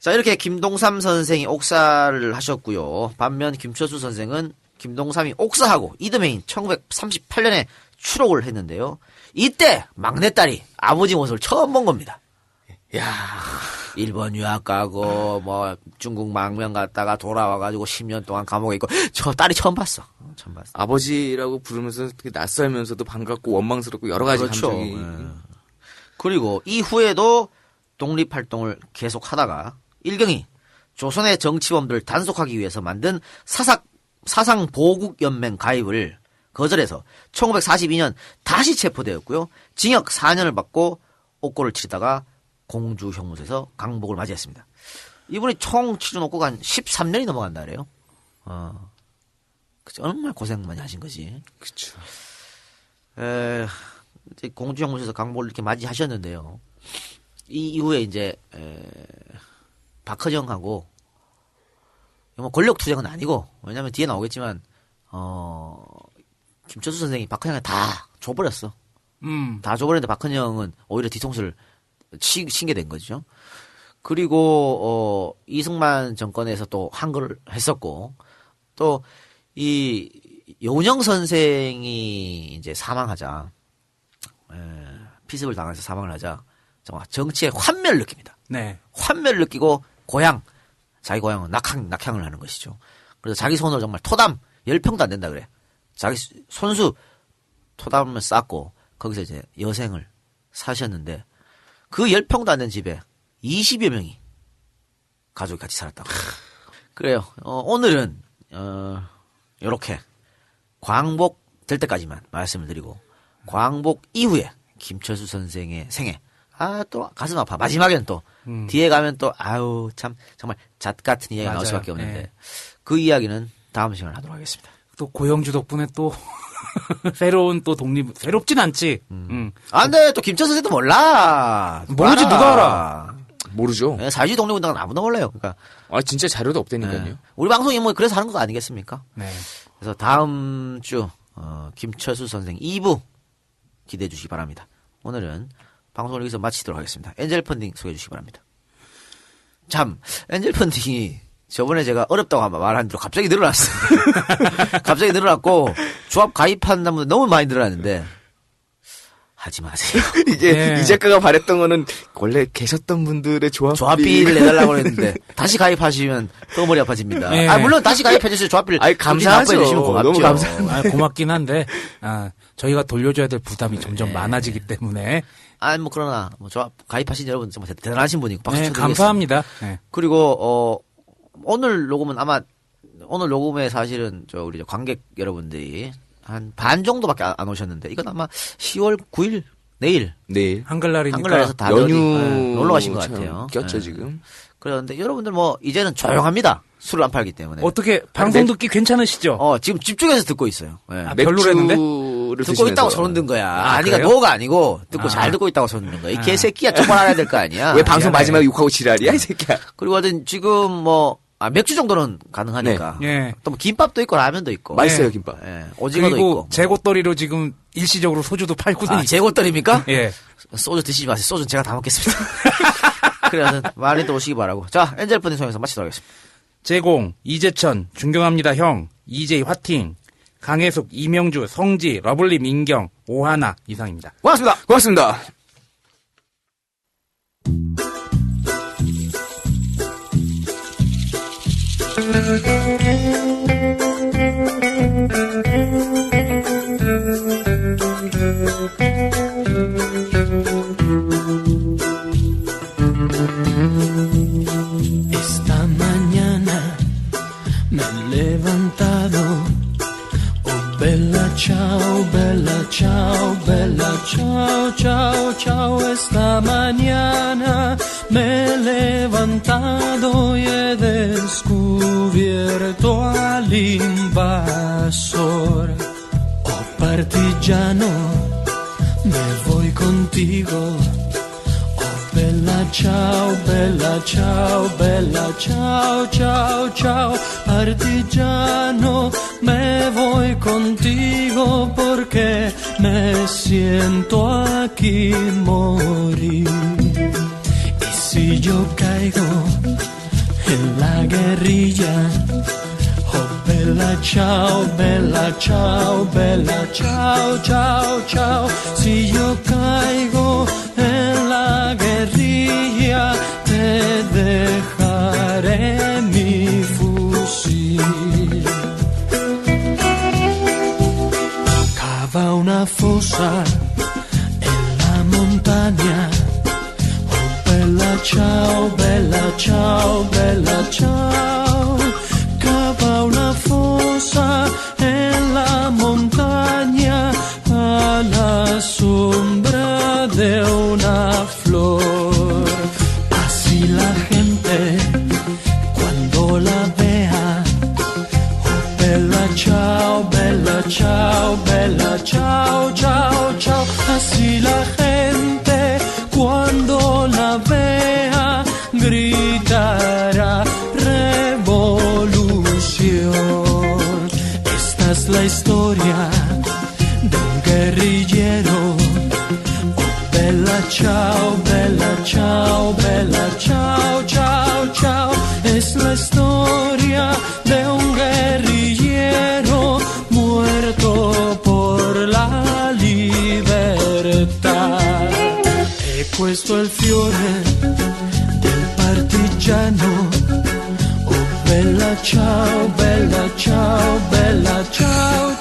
자 이렇게 김동삼 선생이 옥사를 하셨고요. 반면 김철수 선생은 김동삼이 옥사하고 이듬해인 1938년에 추록을 했는데요. 이때 막내딸이 아버지 모습을 처음 본 겁니다. 야, 일본 유학 가고 뭐 중국 망명 갔다가 돌아와가지고 10년 동안 감옥에 있고 저 딸이 처음 봤어. 처음 봤어. 아버지라고 부르면서 되게 낯설면서도 반갑고 원망스럽고 여러 가지 그렇죠. 감정이. 그리고 이후에도 독립활동을 계속하다가 일경이 조선의 정치범들을 단속하기 위해서 만든 사상보국연맹 가입을 거절해서 1942년 다시 체포되었고요. 징역 4년을 받고 옥고를 치르다가 공주형무소에서 강복을 맞이했습니다. 이분이 총 치른 옥고가 한 13년이 넘어간다 그래요. 정말 고생 많이 하신 거지. 그렇죠. 이제 공주형무소에서 강복을 이렇게 맞이하셨는데요. 이 이후에 이제 박헌영하고 뭐 권력 투쟁은 아니고 왜냐면 뒤에 나오겠지만 김철수 선생이 박헌영을 다 줘버렸어. 다 줘버렸는데 박헌영은 오히려 뒤통수를 치게 된 거죠. 그리고 이승만 정권에서 또 한글을 했었고 또 이 요운영 선생이 이제 사망하자, 피습을 당해서 사망을 하자, 정말 정치에 환멸을 느낍니다. 네. 환멸을 느끼고 자기 고향은 낙향을 하는 것이죠. 그래서 자기 손으로 정말 토담 10평도 안 된다 그래. 자기 손수 토담을 쌓고 거기서 이제 여생을 사셨는데 그 10평도 안 된 집에 20여 명이 가족이 같이 살았다고. 그래요. 오늘은 요렇게 광복 될 때까지만 말씀을 드리고 광복 이후에 김철수 선생의 생애 또 가슴 아파. 마지막에는 또 뒤에 가면 또 아유 참 정말 잣 같은 이야기가 나올 맞아요. 수밖에 없는데 네. 그 이야기는 다음 시간에 하도록 하겠습니다. 또 고영주 덕분에 또 새로운 또 새롭진 않지. 안 돼. 또 김철수 선생도 몰라. 모르지, 누가 알아. 모르죠. 사회주의 독립운동은 아무도 몰라요. 그러니까 아, 진짜 자료도 없다니까요. 우리 방송이 뭐 그래서 하는 거 아니겠습니까? 네. 그래서 다음 주 김철수 선생 2부 기대해 주시기 바랍니다. 오늘은 방송을 여기서 마치도록 하겠습니다. 엔젤 펀딩 소개해 주시기 바랍니다. 참 엔젤 펀딩이 저번에 제가 어렵다고 말한 대로 갑자기 늘어났어요. 갑자기 늘어났고 조합 가입한 분들 너무 많이 늘어났는데 하지 마세요. 이게 네. 이 작가가 바랬던 거는 원래 계셨던 분들의 조합비를 내달라고 했는데 다시 가입하시면 또 머리 아파집니다. 네. 물론 다시 가입해 주세요. 조합비를 아이, 감사하죠. 납부해 주시면 고맙죠. 너무 감사합니다. 고맙긴 한데 저희가 돌려줘야 될 부담이 점점 많아지기 때문에 그러나 조합 가입하신 여러분 정말 대단하신 분이고 박수 네, 쳐드리겠습니다. 감사합니다. 네. 그리고 오늘 녹음은 아마 오늘 녹음에 사실은 우리 관객 여러분들이 한 반 정도밖에 안 오셨는데 이건 아마 10월 9일 내일 한글날이니까 한글날에서 다들 놀러 가신 것 같아요. 꼈죠 네. 지금. 그런데 여러분들 이제는 조용합니다. 술을 안 팔기 때문에. 어떻게 방송 듣기 괜찮으시죠? 지금 집중해서 듣고 있어요. 네. 별로랬는데? 듣고 있다고 소문 든 거야. 아니가 그래요? 노가 아니고 듣고 잘 듣고 있다고 소문 든 거야. 이 개새끼야 정말 알아야 될 거 아니야. 왜 방송 미안해. 마지막에 욕하고 지랄이야 이 새끼야. 그리고 하여튼 지금 맥주 정도는 가능하니까. 네. 또 김밥도 있고 라면도 있고. 맛있어요 김밥. 예, 오징어도 그리고 있고. 재고떨이로 지금 일시적으로 소주도 팔고 재고떨입니까? 예. 소주 드시지 마세요. 소주는 제가 다 먹겠습니다. 그래서 많이 또 오시기 바라고. 자, 엔젤 펀딩 소개해서 마치도록 하겠습니다. 제공 이재천 존경합니다 형 이재희 화팅 강혜숙 이명주 성지 러블리 민경 오하나 이상입니다. 고맙습니다. 고맙습니다. Esta mañana me he levantado. Oh, bella ciao, bella ciao, bella ciao, ciao, ciao. Esta mañana me he levantado y he descubierto al invasor. Oh, partigiano, me voy contigo. Bella ciao, bella ciao, bella ciao, ciao, ciao, partigiano, me voy contigo porque me siento aquí morir. Y si yo caigo en la guerrilla, oh bella ciao, bella ciao, bella ciao, ciao, ciao, si yo caigo en la guerrilla te dejaré mi fusil. Cava una fosa en la montaña. Oh bella ciao, bella ciao, bella ciao. Cava una fosa en la montaña a la sombra de una flor. Así la gente cuando la vea, oh bella ciao, bella ciao, bella ciao, ciao, ciao. Así la gente cuando la vea gritará revolución. Esta es la historia de un guerrillero. Oh bella ciao, bella ciao, bella ciao, ciao, ciao. Es la historia de un guerrillero muerto del partigiano. Oh bella ciao, bella ciao, bella ciao.